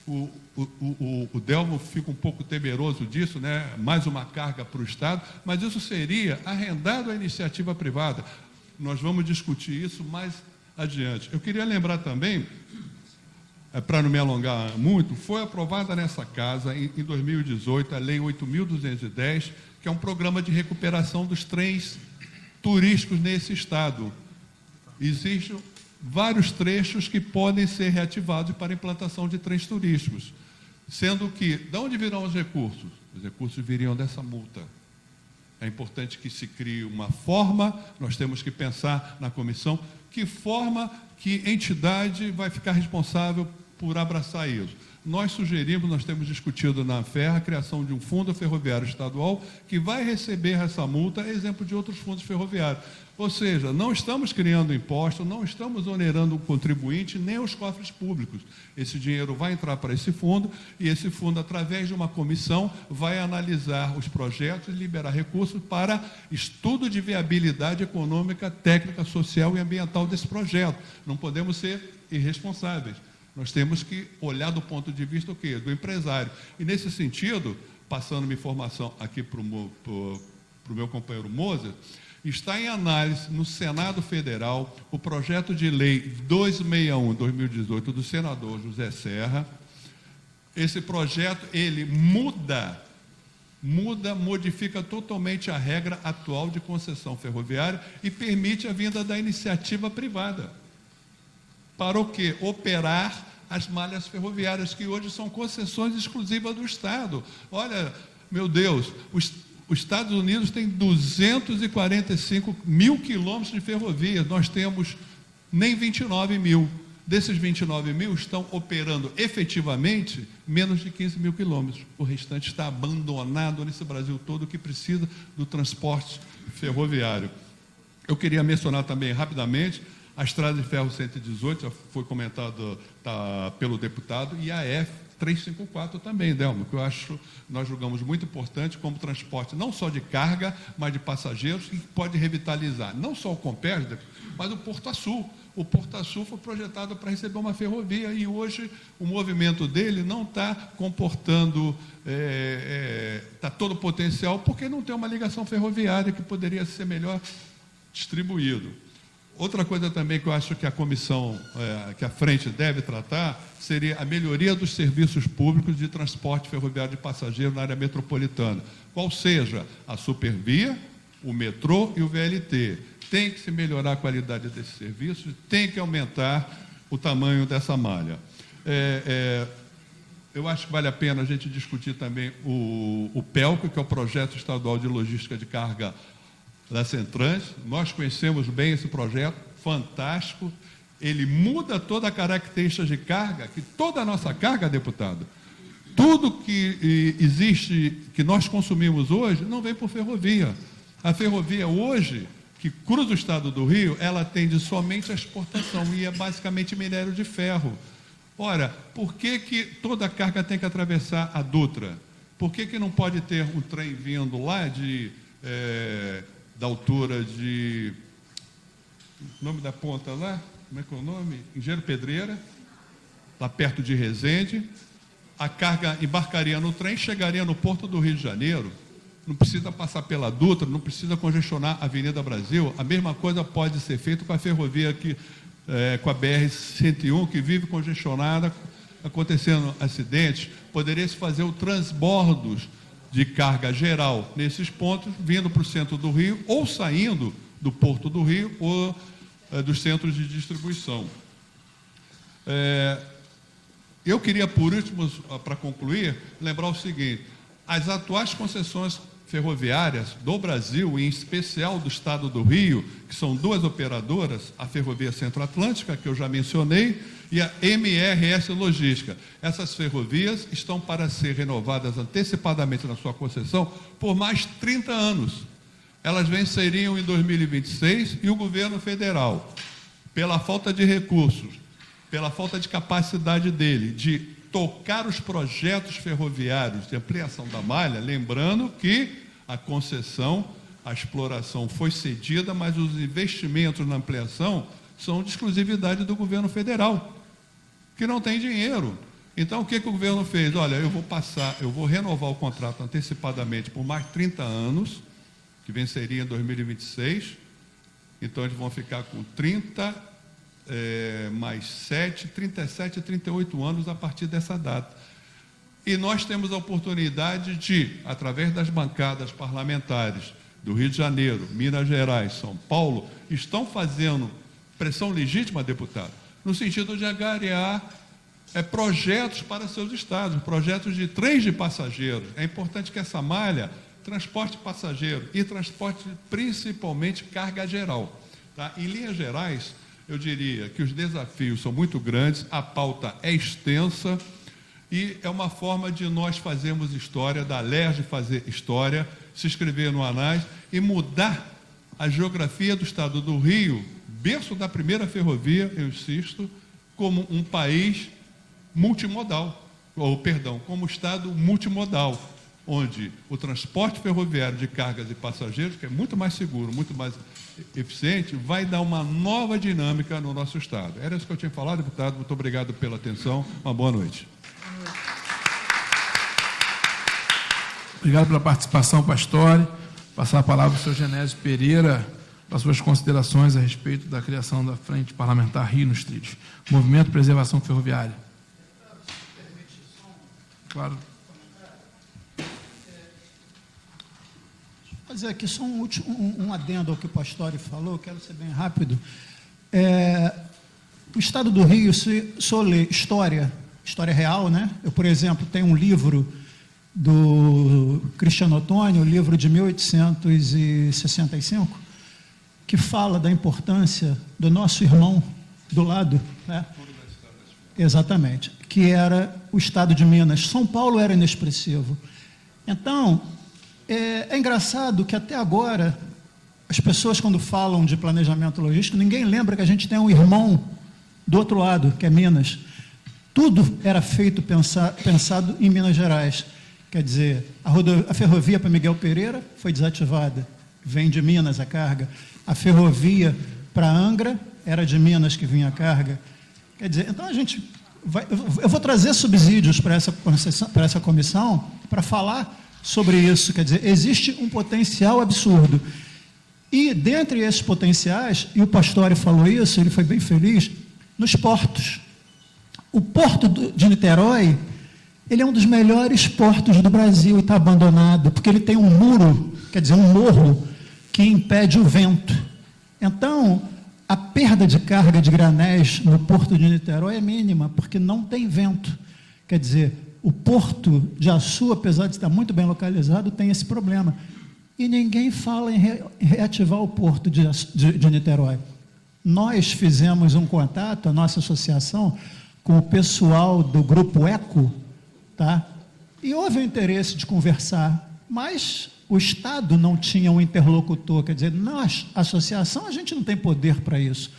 O Delmo fica um pouco temeroso disso, né? Mais uma carga para o Estado, mas isso seria arrendado à iniciativa privada. Nós vamos discutir isso mais adiante. Eu queria lembrar também, para não me alongar muito, foi aprovada nessa casa, em 2018, a Lei 8.210, que é um programa de recuperação dos trens turísticos nesse Estado. Existem vários trechos que podem ser reativados para implantação de trens turísticos, sendo que, de onde virão os recursos? Os recursos viriam dessa multa. É importante que se crie uma forma, nós temos que pensar na comissão, que forma, que entidade vai ficar responsável por abraçar isso. Nós sugerimos, nós temos discutido na FER a criação de um fundo ferroviário estadual que vai receber essa multa, exemplo de outros fundos ferroviários. Ou seja, não estamos criando imposto, não estamos onerando o contribuinte nem os cofres públicos. Esse dinheiro vai entrar para esse fundo e esse fundo, através de uma comissão, vai analisar os projetos e liberar recursos para estudo de viabilidade econômica, técnica, social e ambiental desse projeto. Não podemos ser irresponsáveis. Nós temos que olhar do ponto de vista o quê? Do empresário. E, nesse sentido, passando uma informação aqui para o meu companheiro Moser, está em análise no Senado Federal o projeto de lei 261/2018 do senador José Serra. Esse projeto, ele modifica totalmente a regra atual de concessão ferroviária e permite a vinda da iniciativa privada. Para o quê? Operar as malhas ferroviárias, que hoje são concessões exclusivas do Estado. Olha, meu Deus, os Estados Unidos tem 245 mil quilômetros de ferrovias, nós temos nem 29 mil. Desses 29 mil estão operando efetivamente menos de 15 mil quilômetros. O restante está abandonado nesse Brasil todo que precisa do transporte ferroviário. Eu queria mencionar também rapidamente a Estrada de Ferro 118, já foi comentado pelo deputado, e a F354 também, Delmo, que nós julgamos muito importante como transporte não só de carga, mas de passageiros, e pode revitalizar não só o Compérsia, mas o Porto Açul. O Porto Açul foi projetado para receber uma ferrovia e hoje o movimento dele não está comportando, está todo o potencial, porque não tem uma ligação ferroviária que poderia ser melhor distribuído. Outra coisa também que eu acho que a comissão, que a frente deve tratar, seria a melhoria dos serviços públicos de transporte ferroviário de passageiro na área metropolitana. Qual seja a supervia, o metrô e o VLT. Tem que se melhorar a qualidade desses serviços, tem que aumentar o tamanho dessa malha. Eu acho que vale a pena a gente discutir também o PELCO, que é o Projeto Estadual de Logística de Carga da Centrans. Nós conhecemos bem esse projeto, fantástico. Ele muda toda a característica de carga, que toda a nossa carga, deputado, tudo que existe, que nós consumimos hoje, não vem por ferrovia. A ferrovia hoje, que cruza o estado do Rio, ela atende somente a exportação e é basicamente minério de ferro. Ora, por que toda a carga tem que atravessar a Dutra? Por que não pode ter um trem vindo lá da altura de... O nome da ponta lá? Como é que é o nome? Engenheiro Pedreira, lá perto de Resende. A carga embarcaria no trem, chegaria no Porto do Rio de Janeiro. Não precisa passar pela Dutra, não precisa congestionar a Avenida Brasil. A mesma coisa pode ser feita com a ferrovia aqui, com a BR-101, que vive congestionada, acontecendo acidentes. Poderia-se fazer o transbordos de carga geral nesses pontos, vindo para o centro do Rio, ou saindo do Porto do Rio, ou dos centros de distribuição. Eu queria, por último, para concluir, lembrar o seguinte: as atuais concessões ferroviárias do Brasil, em especial do estado do Rio, que são duas operadoras, a Ferrovia Centro-Atlântica, que eu já mencionei, e a MRS Logística. Essas ferrovias estão para ser renovadas antecipadamente na sua concessão por mais 30 anos. Elas venceriam em 2026 e o governo federal, pela falta de recursos, pela falta de capacidade dele de tocar os projetos ferroviários de ampliação da malha, lembrando que a concessão, a exploração foi cedida, mas os investimentos na ampliação são de exclusividade do governo federal, que não tem dinheiro. Então, o que o governo fez? Olha, eu vou renovar o contrato antecipadamente por mais 30 anos, que venceria em 2026, então eles vão ficar com 30, mais 7, 37, 38 anos a partir dessa data. E nós temos a oportunidade de, através das bancadas parlamentares do Rio de Janeiro, Minas Gerais, São Paulo, estão fazendo pressão legítima, deputado, no sentido de agariar projetos para seus estados, projetos de trens de passageiros. É importante que essa malha transporte passageiro e transporte principalmente carga geral. Tá? Em linhas gerais, eu diria que os desafios são muito grandes, a pauta é extensa e é uma forma de nós fazermos história, da LERJ fazer história, se inscrever no ANAS e mudar a geografia do estado do Rio, berço da primeira ferrovia, eu insisto, como um país multimodal, como estado multimodal, onde o transporte ferroviário de cargas e passageiros, que é muito mais seguro, muito mais eficiente, vai dar uma nova dinâmica no nosso estado. Era isso que eu tinha falado, deputado. Muito obrigado pela atenção. Uma boa noite. Obrigado pela participação, Pastore. Passar a palavra ao senhor Genésio Pereira para suas considerações a respeito da criação da Frente Parlamentar Rio nos Trilhos. Movimento de Preservação Ferroviária. Claro. Fazer aqui só um adendo ao que o Pastore falou, quero ser bem rápido. O Estado do Rio, se ler história real, né? Eu, por exemplo, tenho um livro do Cristiano Ottoni, o livro de 1865, que fala da importância do nosso irmão do lado, né? Exatamente, que era o Estado de Minas. São Paulo era inexpressivo. Então, é engraçado que até agora, as pessoas quando falam de planejamento logístico, ninguém lembra que a gente tem um irmão do outro lado, que é Minas. Tudo era feito pensado em Minas Gerais. Quer dizer, a ferrovia para Miguel Pereira foi desativada, vem de Minas a carga. A ferrovia para Angra era de Minas que vinha a carga. Quer dizer, então eu vou trazer subsídios para essa comissão para falar sobre isso. Quer dizer, existe um potencial absurdo. E, dentre esses potenciais, e o Pastore falou isso, ele foi bem feliz, nos portos. O porto de Niterói, ele é um dos melhores portos do Brasil e está abandonado, porque ele tem um muro, quer dizer, um morro, que impede o vento. Então, a perda de carga de granéis no porto de Niterói é mínima, porque não tem vento. Quer dizer, o porto de Açu, apesar de estar muito bem localizado, tem esse problema. E ninguém fala em reativar o porto de Niterói. Nós fizemos um contato, a nossa associação, com o pessoal do Grupo Eco, tá? E houve o interesse de conversar, mas o Estado não tinha um interlocutor, quer dizer, nós, associação, a gente não tem poder para isso.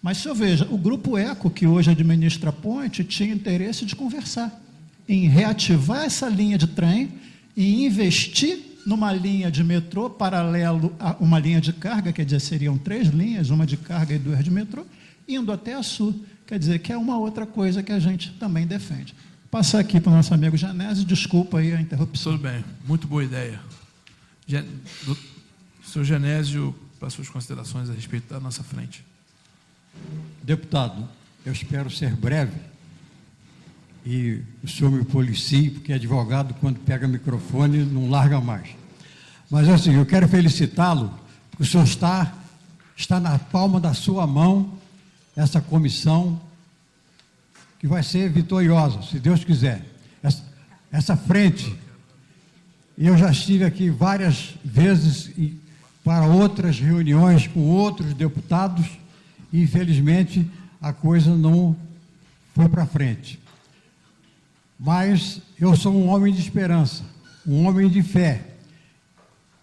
Mas, se eu veja, o Grupo Eco, que hoje administra a ponte, tinha interesse de conversar, em reativar essa linha de trem e investir numa linha de metrô paralelo a uma linha de carga, quer dizer, seriam 3 linhas, uma de carga e 2 de metrô, indo até a Sul, quer dizer, que é uma outra coisa que a gente também defende. Passar aqui para o nosso amigo Genésio, desculpa aí a interrupção. Tudo bem, muito boa ideia. Senhor Genésio, para suas considerações a respeito da nossa frente. Deputado, eu espero ser breve e o senhor me policie, porque advogado, quando pega microfone, não larga mais. Mas, assim, eu quero felicitá-lo, porque o senhor está na palma da sua mão essa comissão que vai ser vitoriosa, se Deus quiser. Essa frente, eu já estive aqui várias vezes para outras reuniões com outros deputados e, infelizmente, a coisa não foi para frente. Mas eu sou um homem de esperança, um homem de fé,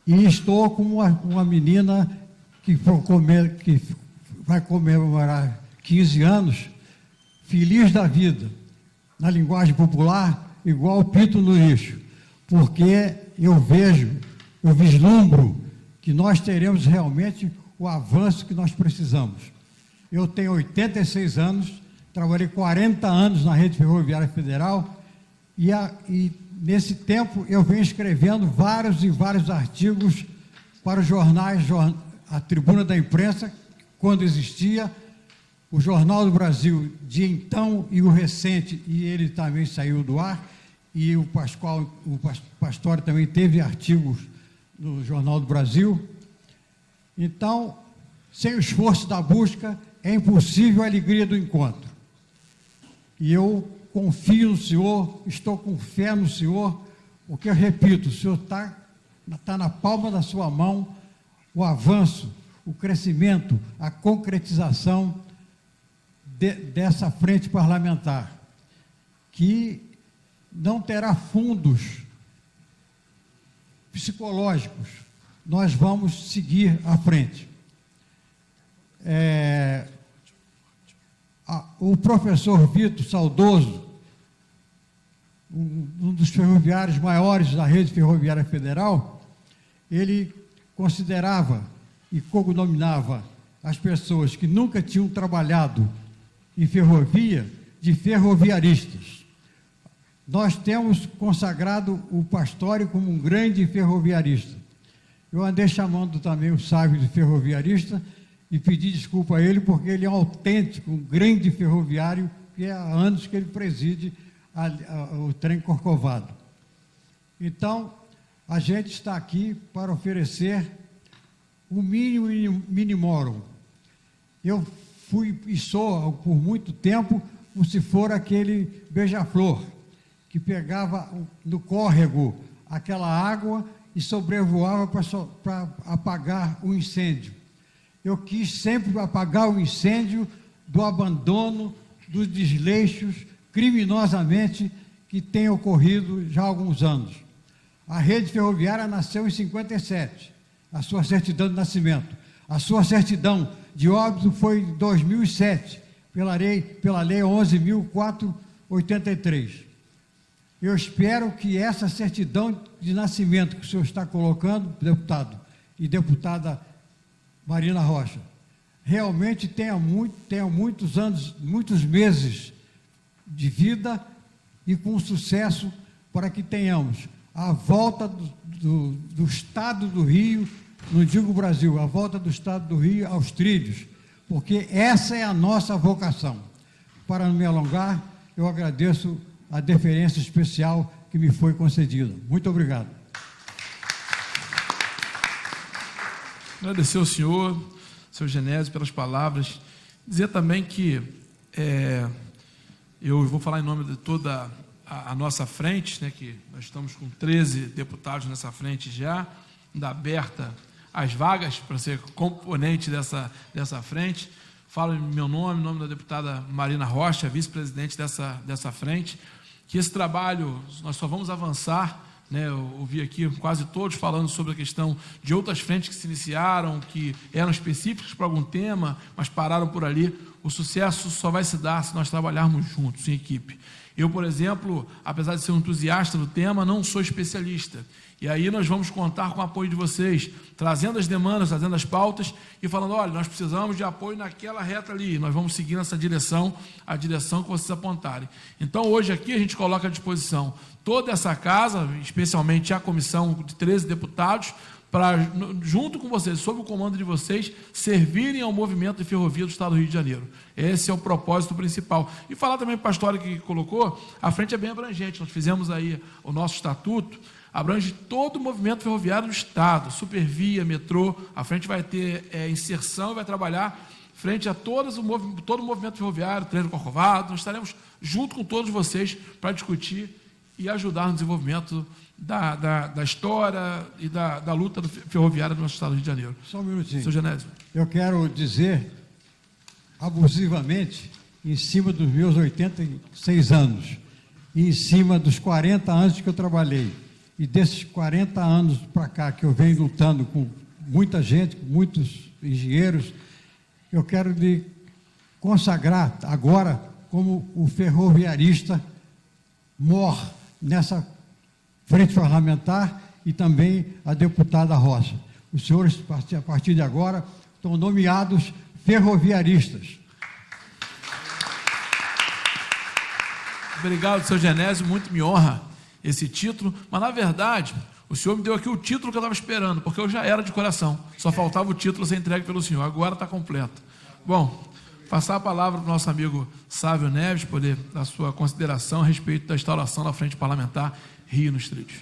e estou com uma menina que vai comemorar 15 anos, feliz da vida, na linguagem popular, igual pito no lixo, porque eu vislumbro que nós teremos realmente o avanço que nós precisamos. Eu tenho 86 anos, trabalhei 40 anos na Rede Ferroviária Federal, e nesse tempo eu venho escrevendo vários e vários artigos para os jornais, a Tribuna da Imprensa, quando existia, o Jornal do Brasil de então e o recente, e ele também saiu do ar, e o Pastore também teve artigos no Jornal do Brasil. Então, sem o esforço da busca, é impossível a alegria do encontro. E eu confio no senhor, estou com fé no senhor, porque, eu repito, o senhor está na palma da sua mão o avanço, o crescimento, a concretização dessa frente parlamentar, que não terá fundos psicológicos. Nós vamos seguir à frente. O professor Vitor Saudoso, um dos ferroviários maiores da rede ferroviária federal, ele considerava e cognominava as pessoas que nunca tinham trabalhado em ferrovia de ferroviaristas. Nós temos consagrado o Pastore como um grande ferroviarista. Eu andei chamando também o Sávio de ferroviarista e pedi desculpa a ele, porque ele é um autêntico, um grande ferroviário, que há anos que ele preside o trem Corcovado. Então, a gente está aqui para oferecer o mínimo minimorum. Eu fui e sou, por muito tempo, como se for aquele beija-flor, que pegava no córrego aquela água e sobrevoava para apagar o incêndio. Eu quis sempre apagar o incêndio do abandono, dos desleixos, criminosamente, que tem ocorrido já há alguns anos. A rede ferroviária nasceu em 57, a sua certidão de nascimento. A sua certidão de óbito foi em 2007, pela lei 11.483. Eu espero que essa certidão de nascimento que o senhor está colocando, deputado e deputada Marina Rocha, realmente tenha muitos anos, muitos meses de vida e com sucesso, para que tenhamos a volta do Estado do Rio, não digo Brasil, a volta do Estado do Rio aos trilhos, porque essa é a nossa vocação. Para não me alongar, eu agradeço a deferência especial que me foi concedida. Muito obrigado. Agradecer ao senhor Genésio, pelas palavras. Dizer também que eu vou falar em nome de toda a nossa frente, né, que nós estamos com 13 deputados nessa frente já, ainda aberta as vagas para ser componente dessa frente. Falo em meu nome, em nome da deputada Marina Rocha, vice-presidente dessa frente, que esse trabalho, nós só vamos avançar, né? Eu ouvi aqui quase todos falando sobre a questão de outras frentes que se iniciaram, que eram específicas para algum tema, mas pararam por ali. O sucesso só vai se dar se nós trabalharmos juntos, em equipe. Eu, por exemplo, apesar de ser um entusiasta do tema, não sou especialista. E aí nós vamos contar com o apoio de vocês, trazendo as demandas, trazendo as pautas e falando, olha, nós precisamos de apoio naquela reta ali, nós vamos seguir nessa direção, a direção que vocês apontarem. Então, hoje aqui a gente coloca à disposição toda essa casa, especialmente a comissão de 13 deputados, para, junto com vocês, sob o comando de vocês, servirem ao movimento de ferrovia do Estado do Rio de Janeiro. Esse é o propósito principal. E falar também para a história que colocou, a frente é bem abrangente. Nós fizemos aí o nosso estatuto, abrange todo o movimento ferroviário do Estado, supervia, metrô. A frente vai ter inserção e vai trabalhar frente a todo o movimento ferroviário, trem do Corcovado. Nós estaremos junto com todos vocês para discutir e ajudar no desenvolvimento da história e da luta ferroviária do nosso Estado do Rio de Janeiro. Só um minutinho. Seu Genésio. Eu quero dizer, abusivamente, em cima dos meus 86 anos, e em cima dos 40 anos que eu trabalhei, e desses 40 anos para cá que eu venho lutando com muita gente, com muitos engenheiros, eu quero lhe consagrar agora como o ferroviarista mor nessa frente parlamentar e também a deputada Rocha. Os senhores, a partir de agora, estão nomeados ferroviaristas. Obrigado, seu Genésio, muito me honra esse título, mas, na verdade, o senhor me deu aqui o título que eu estava esperando, porque eu já era de coração, só faltava o título ser entregue pelo senhor, agora está completo. Bom, passar a palavra para o nosso amigo Sávio Neves, poder dar sua consideração a respeito da instauração da Frente Parlamentar Rio nos Trilhos.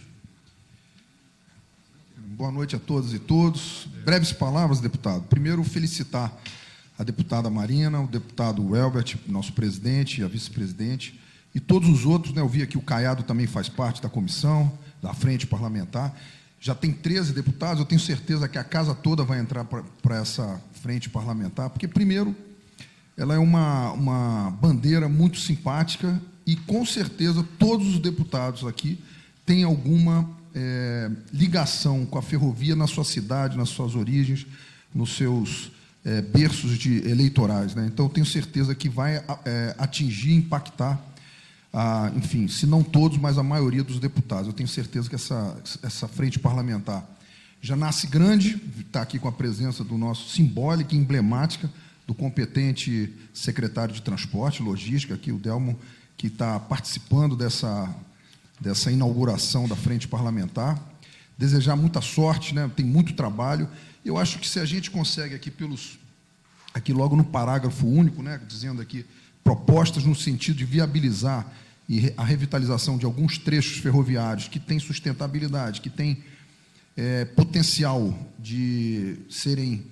Boa noite a todas e todos. Breves palavras, deputado. Primeiro, felicitar a deputada Marina, o deputado Welbert, nosso presidente, a vice-presidente, e todos os outros, né? Eu vi aqui o Caiado também faz parte da comissão, da Frente Parlamentar. Já tem 13 deputados, eu tenho certeza que a casa toda vai entrar para essa Frente Parlamentar, porque, primeiro, ela é uma bandeira muito simpática e, com certeza, todos os deputados aqui têm alguma ligação com a ferrovia na sua cidade, nas suas origens, nos seus berços eleitorais, né? Então, eu tenho certeza que vai atingir, impactar, enfim, se não todos, mas a maioria dos deputados. Eu tenho certeza que essa frente parlamentar já nasce grande, está aqui com a presença do nosso simbólica e emblemática, do competente secretário de Transporte e Logística, aqui, o Delmo, que está participando dessa inauguração da frente parlamentar. Desejar muita sorte, né? Tem muito trabalho. Eu acho que se a gente consegue aqui logo no parágrafo único, né, dizendo aqui propostas no sentido de viabilizar a revitalização de alguns trechos ferroviários que têm sustentabilidade, que têm potencial de serem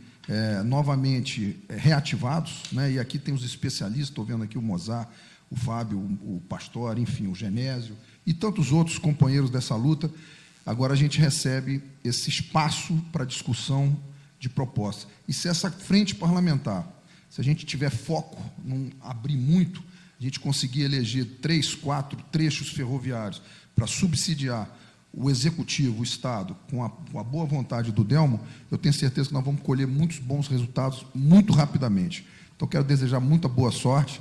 novamente reativados, né? E aqui tem os especialistas, estou vendo aqui o Mozart, o Fábio, o Pastor, enfim, o Genésio e tantos outros companheiros dessa luta. Agora a gente recebe esse espaço para discussão de propostas. E se essa frente parlamentar, se a gente tiver foco, não abrir muito, a gente conseguir eleger 3, 4 trechos ferroviários para subsidiar o Executivo, o Estado, com a boa vontade do Delmo, eu tenho certeza que nós vamos colher muitos bons resultados muito rapidamente. Então, quero desejar muita boa sorte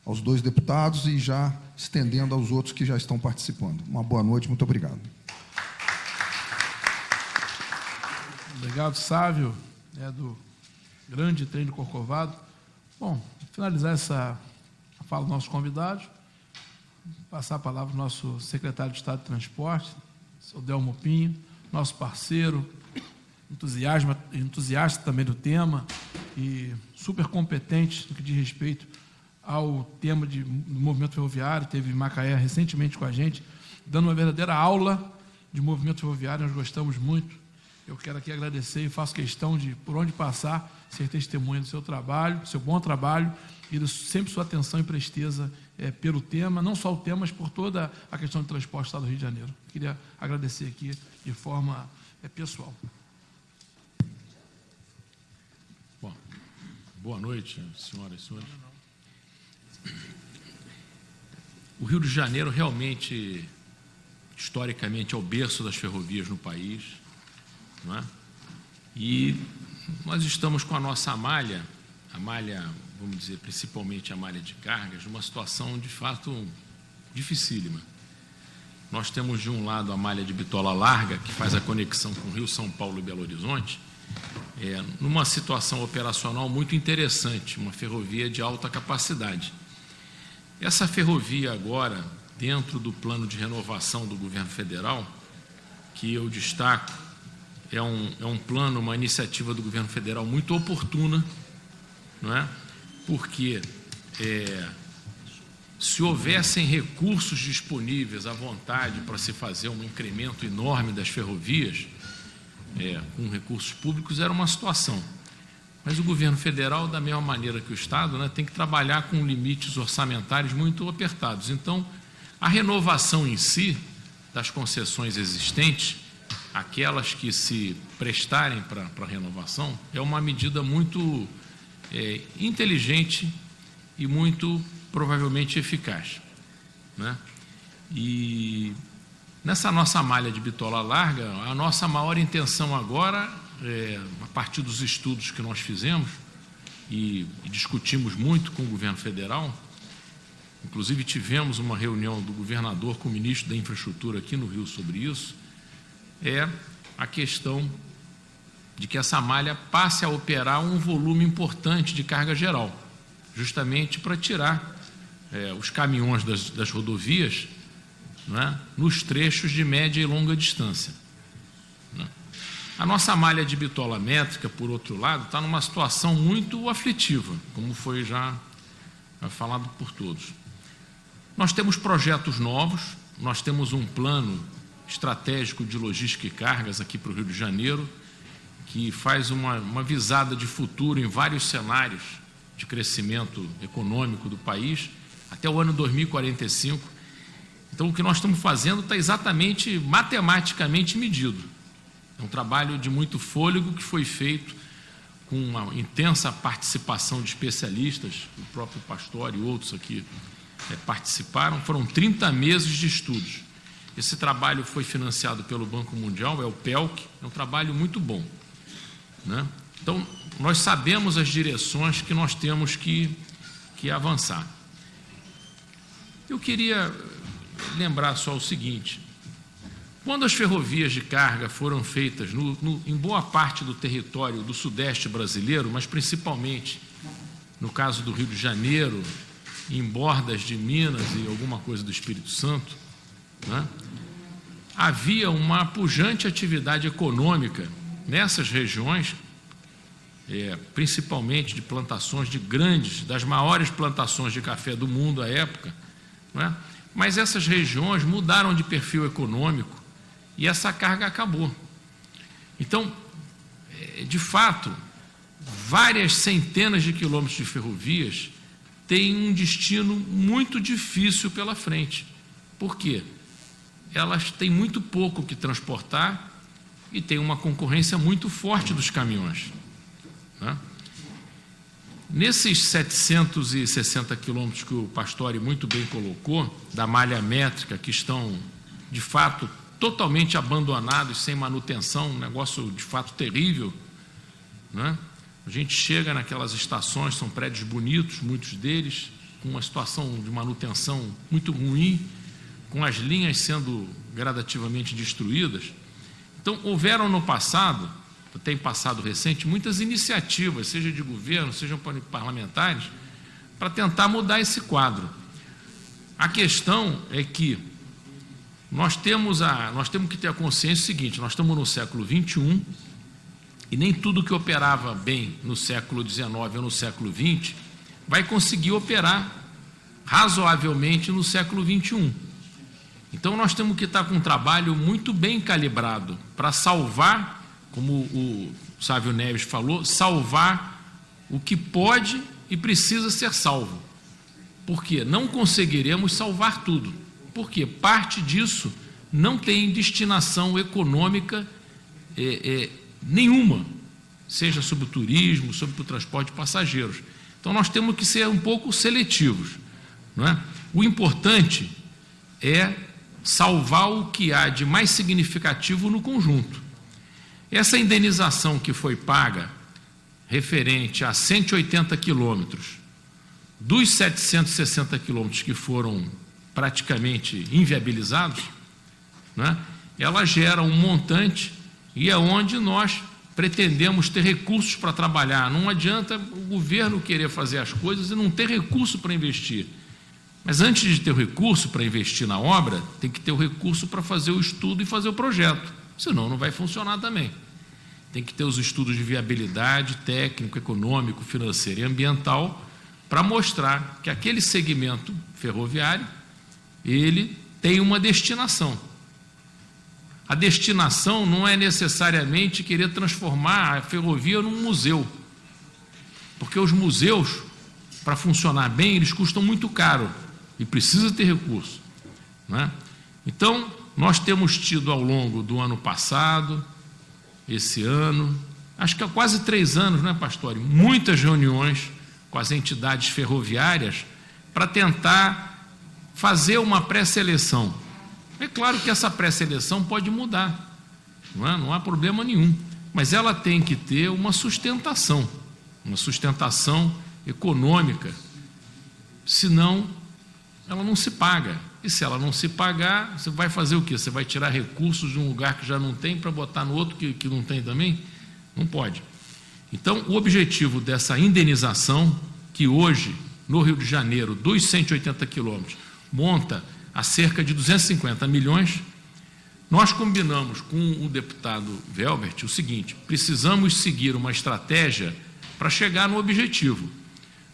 aos 2 deputados e já estendendo aos outros que já estão participando. Uma boa noite, muito obrigado. Obrigado, Sávio, do grande trem do Corcovado. Bom, finalizar essa fala dos nossos convidados, passar a palavra ao nosso secretário de Estado de Transporte, seu Delmo Pinho, nosso parceiro, entusiasta também do tema e super competente no que diz respeito ao tema do movimento ferroviário. Teve em Macaé recentemente com a gente, dando uma verdadeira aula de movimento ferroviário. Nós gostamos muito. Eu quero aqui agradecer e faço questão de, por onde passar, ser testemunha do seu trabalho, do seu bom trabalho e sempre sua atenção e presteza pelo tema, não só o tema, mas por toda a questão de transporte do Estado do Rio de Janeiro. Queria agradecer aqui de forma pessoal. Bom, boa noite, senhoras e senhores. O Rio de Janeiro realmente, historicamente, é o berço das ferrovias no país, não é? E nós estamos com a nossa malha, vamos dizer, principalmente a malha de cargas, numa situação, de fato, dificílima. Nós temos, de um lado, a malha de bitola larga, que faz a conexão com Rio, São Paulo e Belo Horizonte, numa situação operacional muito interessante, uma ferrovia de alta capacidade. Essa ferrovia agora, dentro do plano de renovação do governo federal, que eu destaco, é um plano, uma iniciativa do governo federal muito oportuna, não é? Porque se houvessem recursos disponíveis à vontade para se fazer um incremento enorme das ferrovias, com recursos públicos, era uma situação. Mas o governo federal, da mesma maneira que o Estado, né, tem que trabalhar com limites orçamentários muito apertados. Então, a renovação em si das concessões existentes, aquelas que se prestarem para a renovação, é uma medida muito inteligente e muito provavelmente eficaz, né? E nessa nossa malha de bitola larga, a nossa maior intenção agora, a partir dos estudos que nós fizemos e discutimos muito com o governo federal, inclusive tivemos uma reunião do governador com o ministro da Infraestrutura aqui no Rio sobre isso, é a questão de que essa malha passe a operar um volume importante de carga geral, justamente para tirar os caminhões das rodovias, né, nos trechos de média e longa distância, né. A nossa malha de bitola métrica, por outro lado, está numa situação muito aflitiva, como foi já falado por todos. Nós temos projetos novos, nós temos um plano estratégico de logística e cargas aqui para o Rio de Janeiro, que faz uma visada de futuro em vários cenários de crescimento econômico do país, até o ano 2045. Então, o que nós estamos fazendo está exatamente matematicamente medido. É um trabalho de muito fôlego que foi feito com uma intensa participação de especialistas, o próprio Pastor e outros aqui participaram, foram 30 meses de estudos. Esse trabalho foi financiado pelo Banco Mundial, é o PELC, é um trabalho muito bom, né? Então, nós sabemos as direções que nós temos que avançar. Eu queria lembrar só o seguinte: quando as ferrovias de carga foram feitas em boa parte do território do Sudeste brasileiro, mas principalmente no caso do Rio de Janeiro, em bordas de Minas e alguma coisa do Espírito Santo, né, havia uma pujante atividade econômica nessas regiões, principalmente de plantações das maiores plantações de café do mundo à época, né? Mas essas regiões mudaram de perfil econômico e essa carga acabou. Então, de fato, várias centenas de quilômetros de ferrovias têm um destino muito difícil pela frente. Por quê? Elas têm muito pouco que transportar e têm uma concorrência muito forte dos caminhões, né? Nesses 760 quilômetros que o Pastore muito bem colocou, da malha métrica, que estão, de fato, totalmente abandonados, sem manutenção, um negócio, de fato, terrível, né? A gente chega naquelas estações, são prédios bonitos, muitos deles, com uma situação de manutenção muito ruim, com as linhas sendo gradativamente destruídas. Então, houveram no passado, tem passado recente, muitas iniciativas, seja de governo, sejam parlamentares, para tentar mudar esse quadro. A questão é que nós temos que ter a consciência seguinte: nós estamos no século XXI e nem tudo que operava bem no século XIX ou no século XX vai conseguir operar razoavelmente no século XXI. Então, nós temos que estar com um trabalho muito bem calibrado para salvar, como o Sávio Neves falou, salvar o que pode e precisa ser salvo. Porque não conseguiremos salvar tudo. Porque parte disso não tem destinação econômica nenhuma, seja sobre o turismo, sobre o transporte de passageiros. Então, nós temos que ser um pouco seletivos, não é? O importante é salvar o que há de mais significativo no conjunto. Essa indenização que foi paga, referente a 180 quilômetros, dos 760 quilômetros que foram praticamente inviabilizados, né, ela gera um montante e é onde nós pretendemos ter recursos para trabalhar. Não adianta o governo querer fazer as coisas e não ter recurso para investir. Mas antes de ter o recurso para investir na obra, tem que ter o recurso para fazer o estudo e fazer o projeto. Senão não vai funcionar também. Tem que ter os estudos de viabilidade técnico, econômico, financeiro e ambiental para mostrar que aquele segmento ferroviário, ele tem uma destinação. A destinação não é necessariamente querer transformar a ferrovia num museu. Porque os museus, para funcionar bem, eles custam muito caro e precisa ter recurso, né? Então, nós temos tido ao longo do ano passado, esse ano, acho que há quase 3 anos, né, Pastore, muitas reuniões com as entidades ferroviárias para tentar fazer uma pré-seleção. É claro que essa pré-seleção pode mudar, não há problema nenhum, mas ela tem que ter uma sustentação econômica, senão ela não se paga. E se ela não se pagar, você vai fazer o quê? Você vai tirar recursos de um lugar que já não tem para botar no outro que não tem também? Não pode. Então, o objetivo dessa indenização, que hoje, no Rio de Janeiro, dos 180 quilômetros, monta a cerca de 250 milhões, nós combinamos com o deputado Welbert o seguinte: precisamos seguir uma estratégia para chegar no objetivo,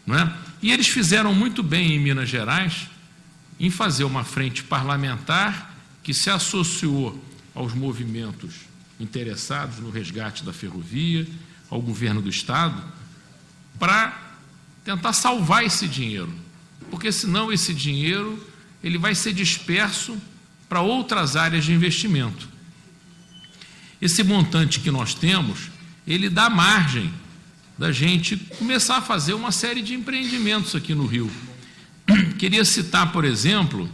não é? E eles fizeram muito bem em Minas Gerais em fazer uma frente parlamentar que se associou aos movimentos interessados no resgate da ferrovia, ao governo do Estado, para tentar salvar esse dinheiro, porque senão esse dinheiro ele vai ser disperso para outras áreas de investimento. Esse montante que nós temos, ele dá margem da gente começar a fazer uma série de empreendimentos aqui no Rio. Queria citar, por exemplo,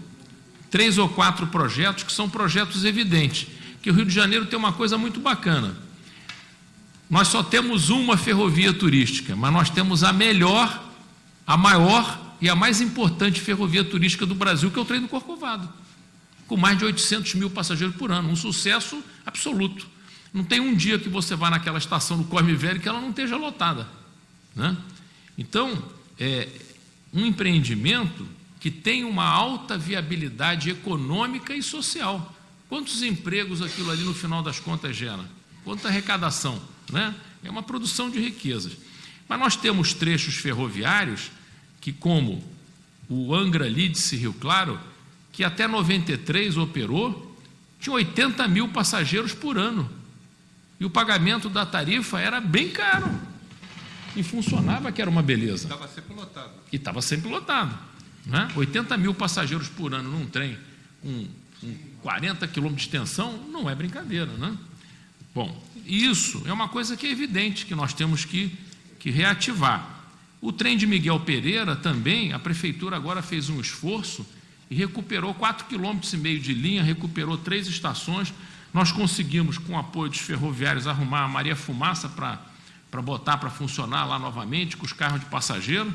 3 ou 4 projetos que são projetos evidentes, que o Rio de Janeiro tem uma coisa muito bacana. Nós só temos uma ferrovia turística, mas nós temos a melhor, a maior e a mais importante ferrovia turística do Brasil, que é o trem do Corcovado, com mais de 800 mil passageiros por ano, um sucesso absoluto. Não tem um dia que você vá naquela estação do Cosme Velho que ela não esteja lotada, né? Então, um empreendimento que tem uma alta viabilidade econômica e social. Quantos empregos aquilo ali no final das contas gera? Quanta arrecadação, né? É uma produção de riquezas. Mas nós temos trechos ferroviários que, como o Angra Lídice Rio Claro, que até 93 operou, tinha 80 mil passageiros por ano. E o pagamento da tarifa era bem caro. E funcionava, que era uma beleza. Estava sempre lotado. E estava sempre lotado, né? 80 mil passageiros por ano num trem com 40 quilômetros de extensão não é brincadeira, né? Bom, isso é uma coisa que é evidente que nós temos que reativar. O trem de Miguel Pereira também, a prefeitura agora fez um esforço e recuperou 4,5 km de linha, recuperou 3 estações. Nós conseguimos, com o apoio dos ferroviários, arrumar a Maria Fumaça para botar para funcionar lá novamente, com os carros de passageiro.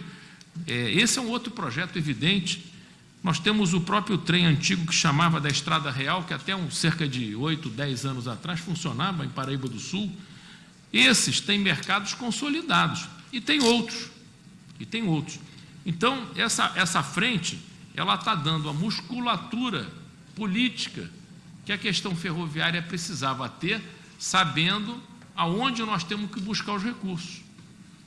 Esse é um outro projeto evidente. Nós temos o próprio trem antigo que chamava da Estrada Real, que até cerca de 8, 10 anos atrás funcionava em Paraíba do Sul. Esses têm mercados consolidados e tem outros. Então, essa frente, ela está dando a musculatura política que a questão ferroviária precisava ter, sabendo aonde nós temos que buscar os recursos.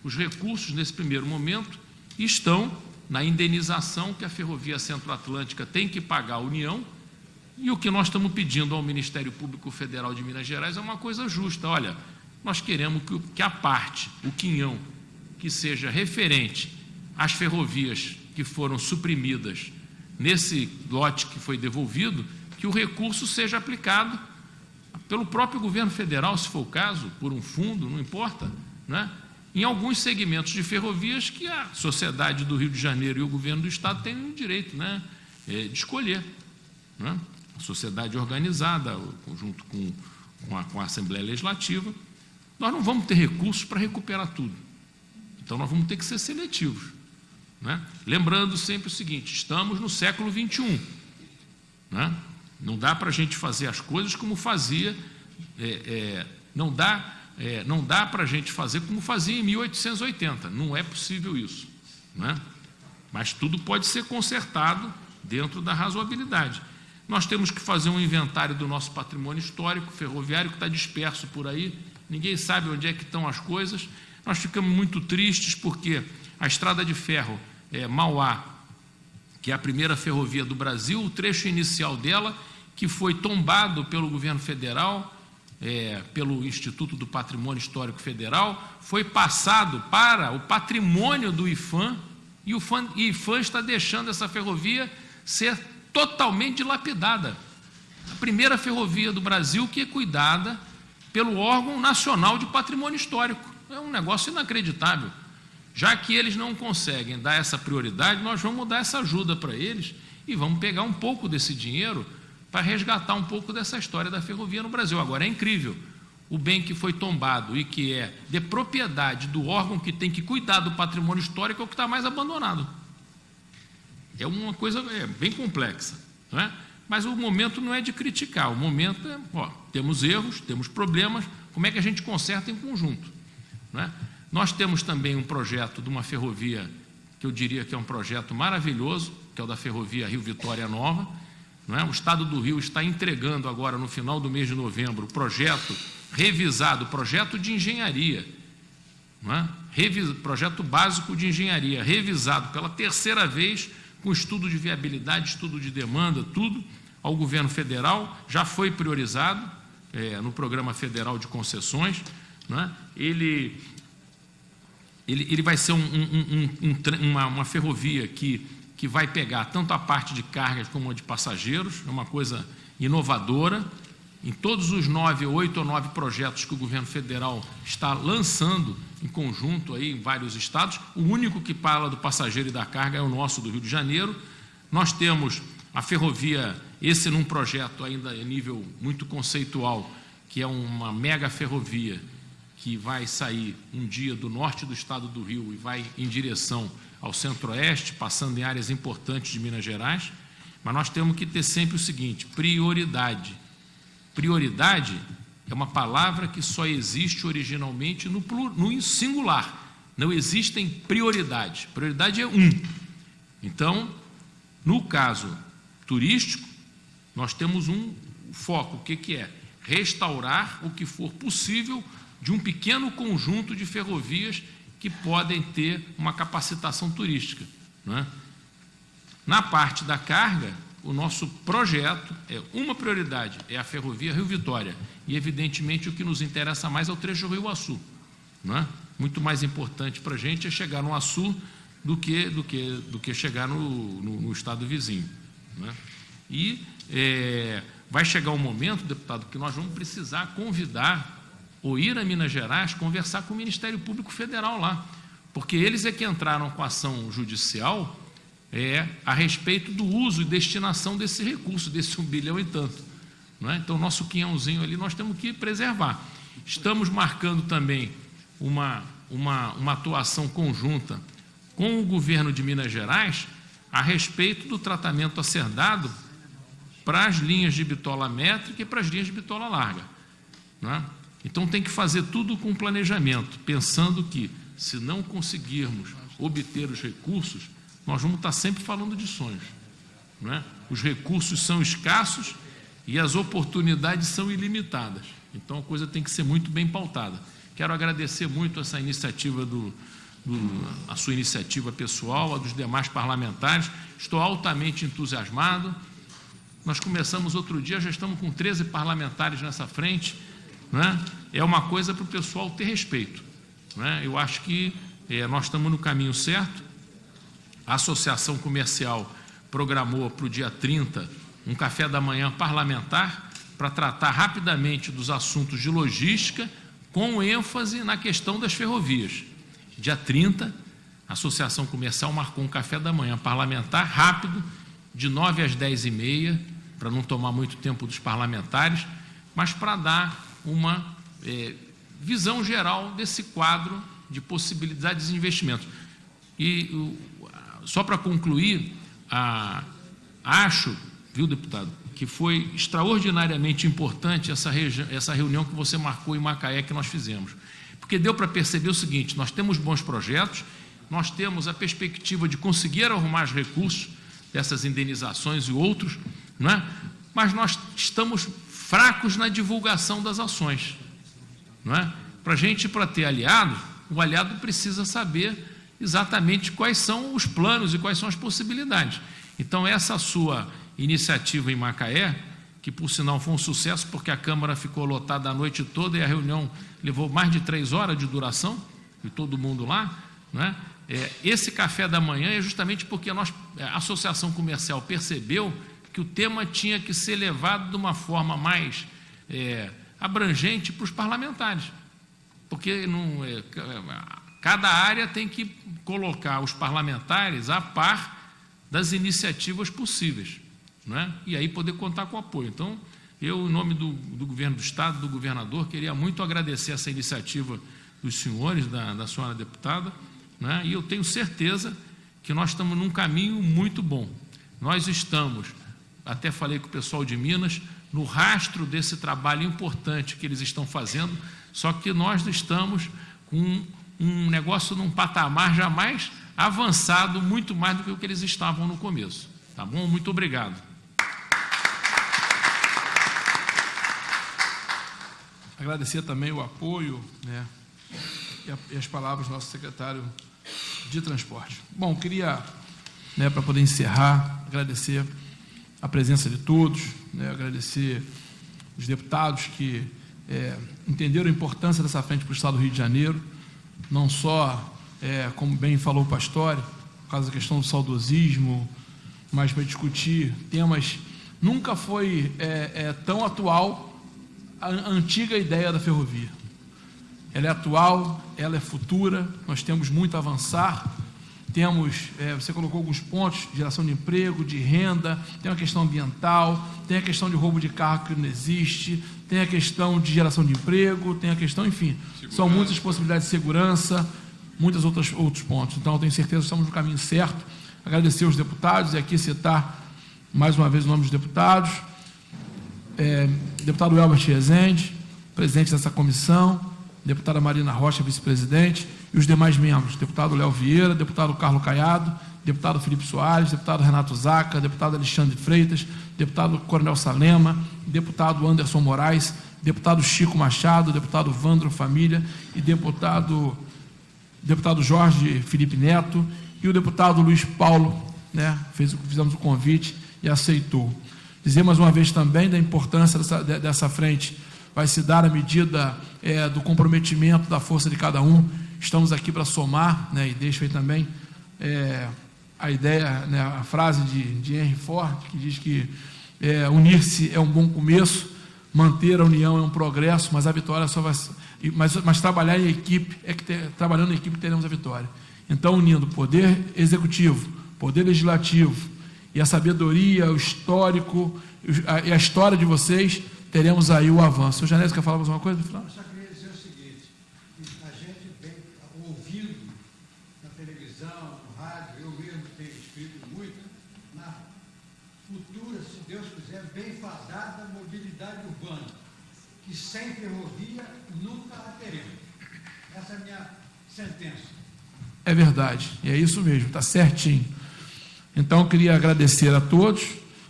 Os recursos, nesse primeiro momento, estão na indenização que a Ferrovia Centro-Atlântica tem que pagar à União, e o que nós estamos pedindo ao Ministério Público Federal de Minas Gerais é uma coisa justa. Olha, nós queremos que a parte, o quinhão, que seja referente às ferrovias que foram suprimidas nesse lote que foi devolvido, que o recurso seja aplicado pelo próprio governo federal, se for o caso, por um fundo, não importa, né? Em alguns segmentos de ferrovias que a sociedade do Rio de Janeiro e o governo do Estado têm o direito, né, de escolher, né? A sociedade organizada, junto com a Assembleia Legislativa. Nós não vamos ter recursos para recuperar tudo. Então, nós vamos ter que ser seletivos, né? Lembrando sempre o seguinte, estamos no século XXI, né? Não dá para a gente fazer as coisas como fazia, não dá para a gente fazer como fazia em 1880, não é possível isso, né? Mas tudo pode ser consertado dentro da razoabilidade. Nós temos que fazer um inventário do nosso patrimônio histórico ferroviário que está disperso por aí, ninguém sabe onde é que estão as coisas. Nós ficamos muito tristes porque a estrada de ferro Mauá, que é a primeira ferrovia do Brasil, o trecho inicial dela, que foi tombado pelo governo federal, pelo Instituto do Patrimônio Histórico Federal, foi passado para o patrimônio do IPHAN, e o IPHAN está deixando essa ferrovia ser totalmente dilapidada. A primeira ferrovia do Brasil que é cuidada pelo órgão nacional de patrimônio histórico. É um negócio inacreditável. Já que eles não conseguem dar essa prioridade, nós vamos dar essa ajuda para eles e vamos pegar um pouco desse dinheiro para resgatar um pouco dessa história da ferrovia no Brasil. Agora, é incrível, o bem que foi tombado e que é de propriedade do órgão que tem que cuidar do patrimônio histórico é o que está mais abandonado. É uma coisa bem complexa, não é? Mas o momento não é de criticar, o momento é, temos erros, temos problemas, como é que a gente conserta em conjunto, não é? Nós temos também um projeto de uma ferrovia, que eu diria que é um projeto maravilhoso, que é o da ferrovia Rio Vitória Nova, não é? O Estado do Rio está entregando agora, no final do mês de novembro, o projeto revisado, projeto de engenharia, não é? Projeto básico de engenharia, revisado pela terceira vez, com estudo de viabilidade, estudo de demanda, tudo, ao governo federal, já foi priorizado no Programa Federal de Concessões, não é? Ele vai ser uma ferrovia que vai pegar tanto a parte de cargas como a de passageiros, é uma coisa inovadora, em todos os 8 ou 9 projetos que o governo federal está lançando em conjunto aí em vários estados, o único que fala do passageiro e da carga é o nosso, do Rio de Janeiro. Nós temos a ferrovia, esse num projeto ainda em nível muito conceitual, que é uma mega ferrovia que vai sair um dia do norte do estado do Rio e vai em direção ao centro-oeste, passando em áreas importantes de Minas Gerais. Mas nós temos que ter sempre o seguinte: prioridade. Prioridade é uma palavra que só existe originalmente no singular. Não existem prioridades. Prioridade é um. Então, no caso turístico, nós temos um foco. O que é? Restaurar o que for possível de um pequeno conjunto de ferrovias que podem ter uma capacitação turística, não é? Na parte da carga, o nosso projeto é uma prioridade, é a ferrovia Rio Vitória. E, evidentemente, o que nos interessa mais é o trecho Rio-Açu, não é? Muito mais importante para a gente é chegar no Açu do que chegar no estado vizinho, não é? E vai chegar um momento, deputado, que nós vamos precisar convidar ou ir a Minas Gerais conversar com o Ministério Público Federal lá, porque eles é que entraram com a ação judicial a respeito do uso e destinação desse recurso, desse 1 bilhão e tanto, não é? Então, o nosso quinhãozinho ali nós temos que preservar. Estamos marcando também uma atuação conjunta com o governo de Minas Gerais a respeito do tratamento a ser dado para as linhas de bitola métrica e para as linhas de bitola larga, não é? Então, tem que fazer tudo com planejamento, pensando que, se não conseguirmos obter os recursos, nós vamos estar sempre falando de sonhos, não é? Os recursos são escassos e as oportunidades são ilimitadas. Então, a coisa tem que ser muito bem pautada. Quero agradecer muito essa iniciativa a sua iniciativa pessoal, a dos demais parlamentares. Estou altamente entusiasmado. Nós começamos outro dia, já estamos com 13 parlamentares nessa frente, não é? É uma coisa para o pessoal ter respeito, não é? Eu acho que nós estamos no caminho certo. A Associação Comercial programou para o dia 30 um café da manhã parlamentar para tratar rapidamente dos assuntos de logística, com ênfase na questão das ferrovias. Dia 30, a Associação Comercial marcou um café da manhã parlamentar rápido, de 9 às 10h30, para não tomar muito tempo dos parlamentares, mas para dar uma visão geral desse quadro de possibilidades de investimentos. E só para concluir, acho, viu, deputado, que foi extraordinariamente importante essa reunião que você marcou em Macaé, que nós fizemos. Porque deu para perceber o seguinte: nós temos bons projetos, nós temos a perspectiva de conseguir arrumar os recursos dessas indenizações e outros, não é? Mas nós estamos fracos na divulgação das ações, não é? Para ter aliado, o aliado precisa saber exatamente quais são os planos e quais são as possibilidades. Então, essa sua iniciativa em Macaé, que por sinal foi um sucesso, porque a Câmara ficou lotada a noite toda e a reunião levou mais de 3 horas de duração, e todo mundo lá, não é? Esse café da manhã é justamente porque a Associação Comercial percebeu que o tema tinha que ser levado de uma forma mais abrangente para os parlamentares, porque cada área tem que colocar os parlamentares a par das iniciativas possíveis, não é? E aí poder contar com apoio. Então, eu, em nome do governo do Estado, do governador, queria muito agradecer essa iniciativa dos senhores, da senhora deputada, né? E eu tenho certeza que nós estamos num caminho muito bom. Nós estamos, até falei com o pessoal de Minas, no rastro desse trabalho importante que eles estão fazendo, só que nós estamos com um negócio num patamar jamais avançado, muito mais do que o que eles estavam no começo. Tá bom? Muito obrigado. Agradecer também o apoio, né, e as palavras do nosso secretário de Transporte. Bom, queria, né, para poder encerrar, agradecer a presença de todos, né, agradecer os deputados que entenderam a importância dessa frente para o Estado do Rio de Janeiro, não só, como bem falou o Pastore, por causa da questão do saudosismo, mas para discutir temas. Nunca foi tão atual a antiga ideia da ferrovia. Ela é atual, ela é futura, nós temos muito a avançar, temos, você colocou alguns pontos, geração de emprego, de renda, tem a questão ambiental, tem a questão de roubo de carro que não existe, tem a questão de geração de emprego, tem a questão, enfim, são muitas possibilidades de segurança, muitos outros pontos. Então, eu tenho certeza que estamos no caminho certo. Agradecer aos deputados, e aqui citar mais uma vez o nome dos deputados. Deputado Elbert Rezende, presidente dessa comissão, deputada Marina Rocha, vice-presidente, e os demais membros, deputado Léo Vieira, deputado Carlos Caiado, deputado Felipe Soares, deputado Renato Zaca, deputado Alexandre Freitas, deputado Coronel Salema, deputado Anderson Moraes, deputado Chico Machado, deputado Vandro Família e deputado Jorge Felipe Neto e o deputado Luiz Paulo, né, fizemos o convite e aceitou. Dizer mais uma vez também da importância dessa frente, vai se dar à medida do comprometimento da força de cada um. Estamos aqui para somar, né, e deixo aí também a ideia, né, a frase de Henry Ford, que diz que unir-se é um bom começo, manter a união é um progresso, mas a vitória só vai... Mas trabalhar em equipe, trabalhando em equipe que teremos a vitória. Então, unindo poder executivo, poder legislativo e a sabedoria, o histórico e a história de vocês, teremos aí o avanço. O Genésio quer falar mais uma coisa? Eu só queria dizer o seguinte, a gente vem ouvindo na televisão, no rádio, eu mesmo tenho escrito muito, na futura, se Deus quiser, bem fadada mobilidade urbana, que sem ferrovia nunca a teremos. Essa é a minha sentença. É verdade, e é isso mesmo, está certinho. Então, eu queria agradecer a todos,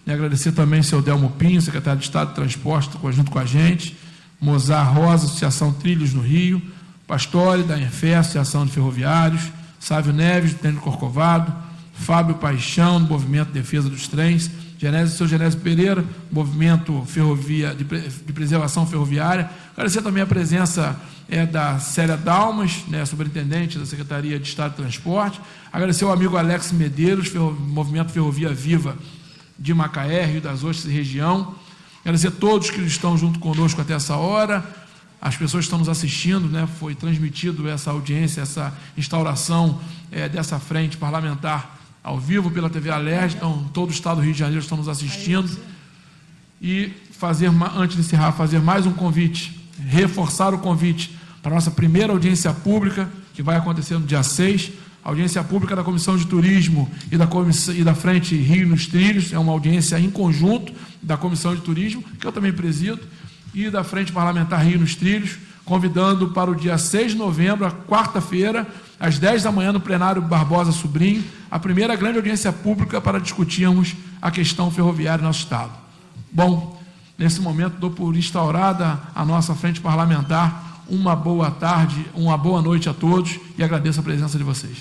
e agradecer também ao seu Delmo Pinho, secretário de Estado de Transporte, junto com a gente, Mozart Rosa, Associação Trilhos no Rio, Pastore, da Enfe, Associação de Ferroviários, Sávio Neves, do Tênis Corcovado, Fábio Paixão, do Movimento de Defesa dos Trens, seu Genésio Pereira, Movimento Ferrovia, de Preservação Ferroviária. Agradecer também a presença da Célia Dalmas, né, superintendente da Secretaria de Estado de Transporte. Agradecer ao amigo Alex Medeiros, Movimento Ferrovia Viva de Macaé, Rio das Ostras e região. Agradecer a todos que estão junto conosco até essa hora, as pessoas que estão nos assistindo, né, foi transmitido essa audiência, essa instauração dessa frente parlamentar ao vivo pela TV Alerj, então todo o estado do Rio de Janeiro estão nos assistindo. E antes de encerrar, fazer mais um convite, reforçar o convite para a nossa primeira audiência pública, que vai acontecer no dia 6, audiência pública da Comissão de Turismo e da Frente Rio nos Trilhos, é uma audiência em conjunto da Comissão de Turismo, que eu também presido, e da Frente Parlamentar Rio nos Trilhos, convidando para o dia 6 de novembro, a quarta-feira, às 10 da manhã, no plenário Barbosa Sobrinho, a primeira grande audiência pública para discutirmos a questão ferroviária no nosso Estado. Bom, nesse momento, dou por instaurada a nossa frente parlamentar. Uma boa tarde, uma boa noite a todos e agradeço a presença de vocês.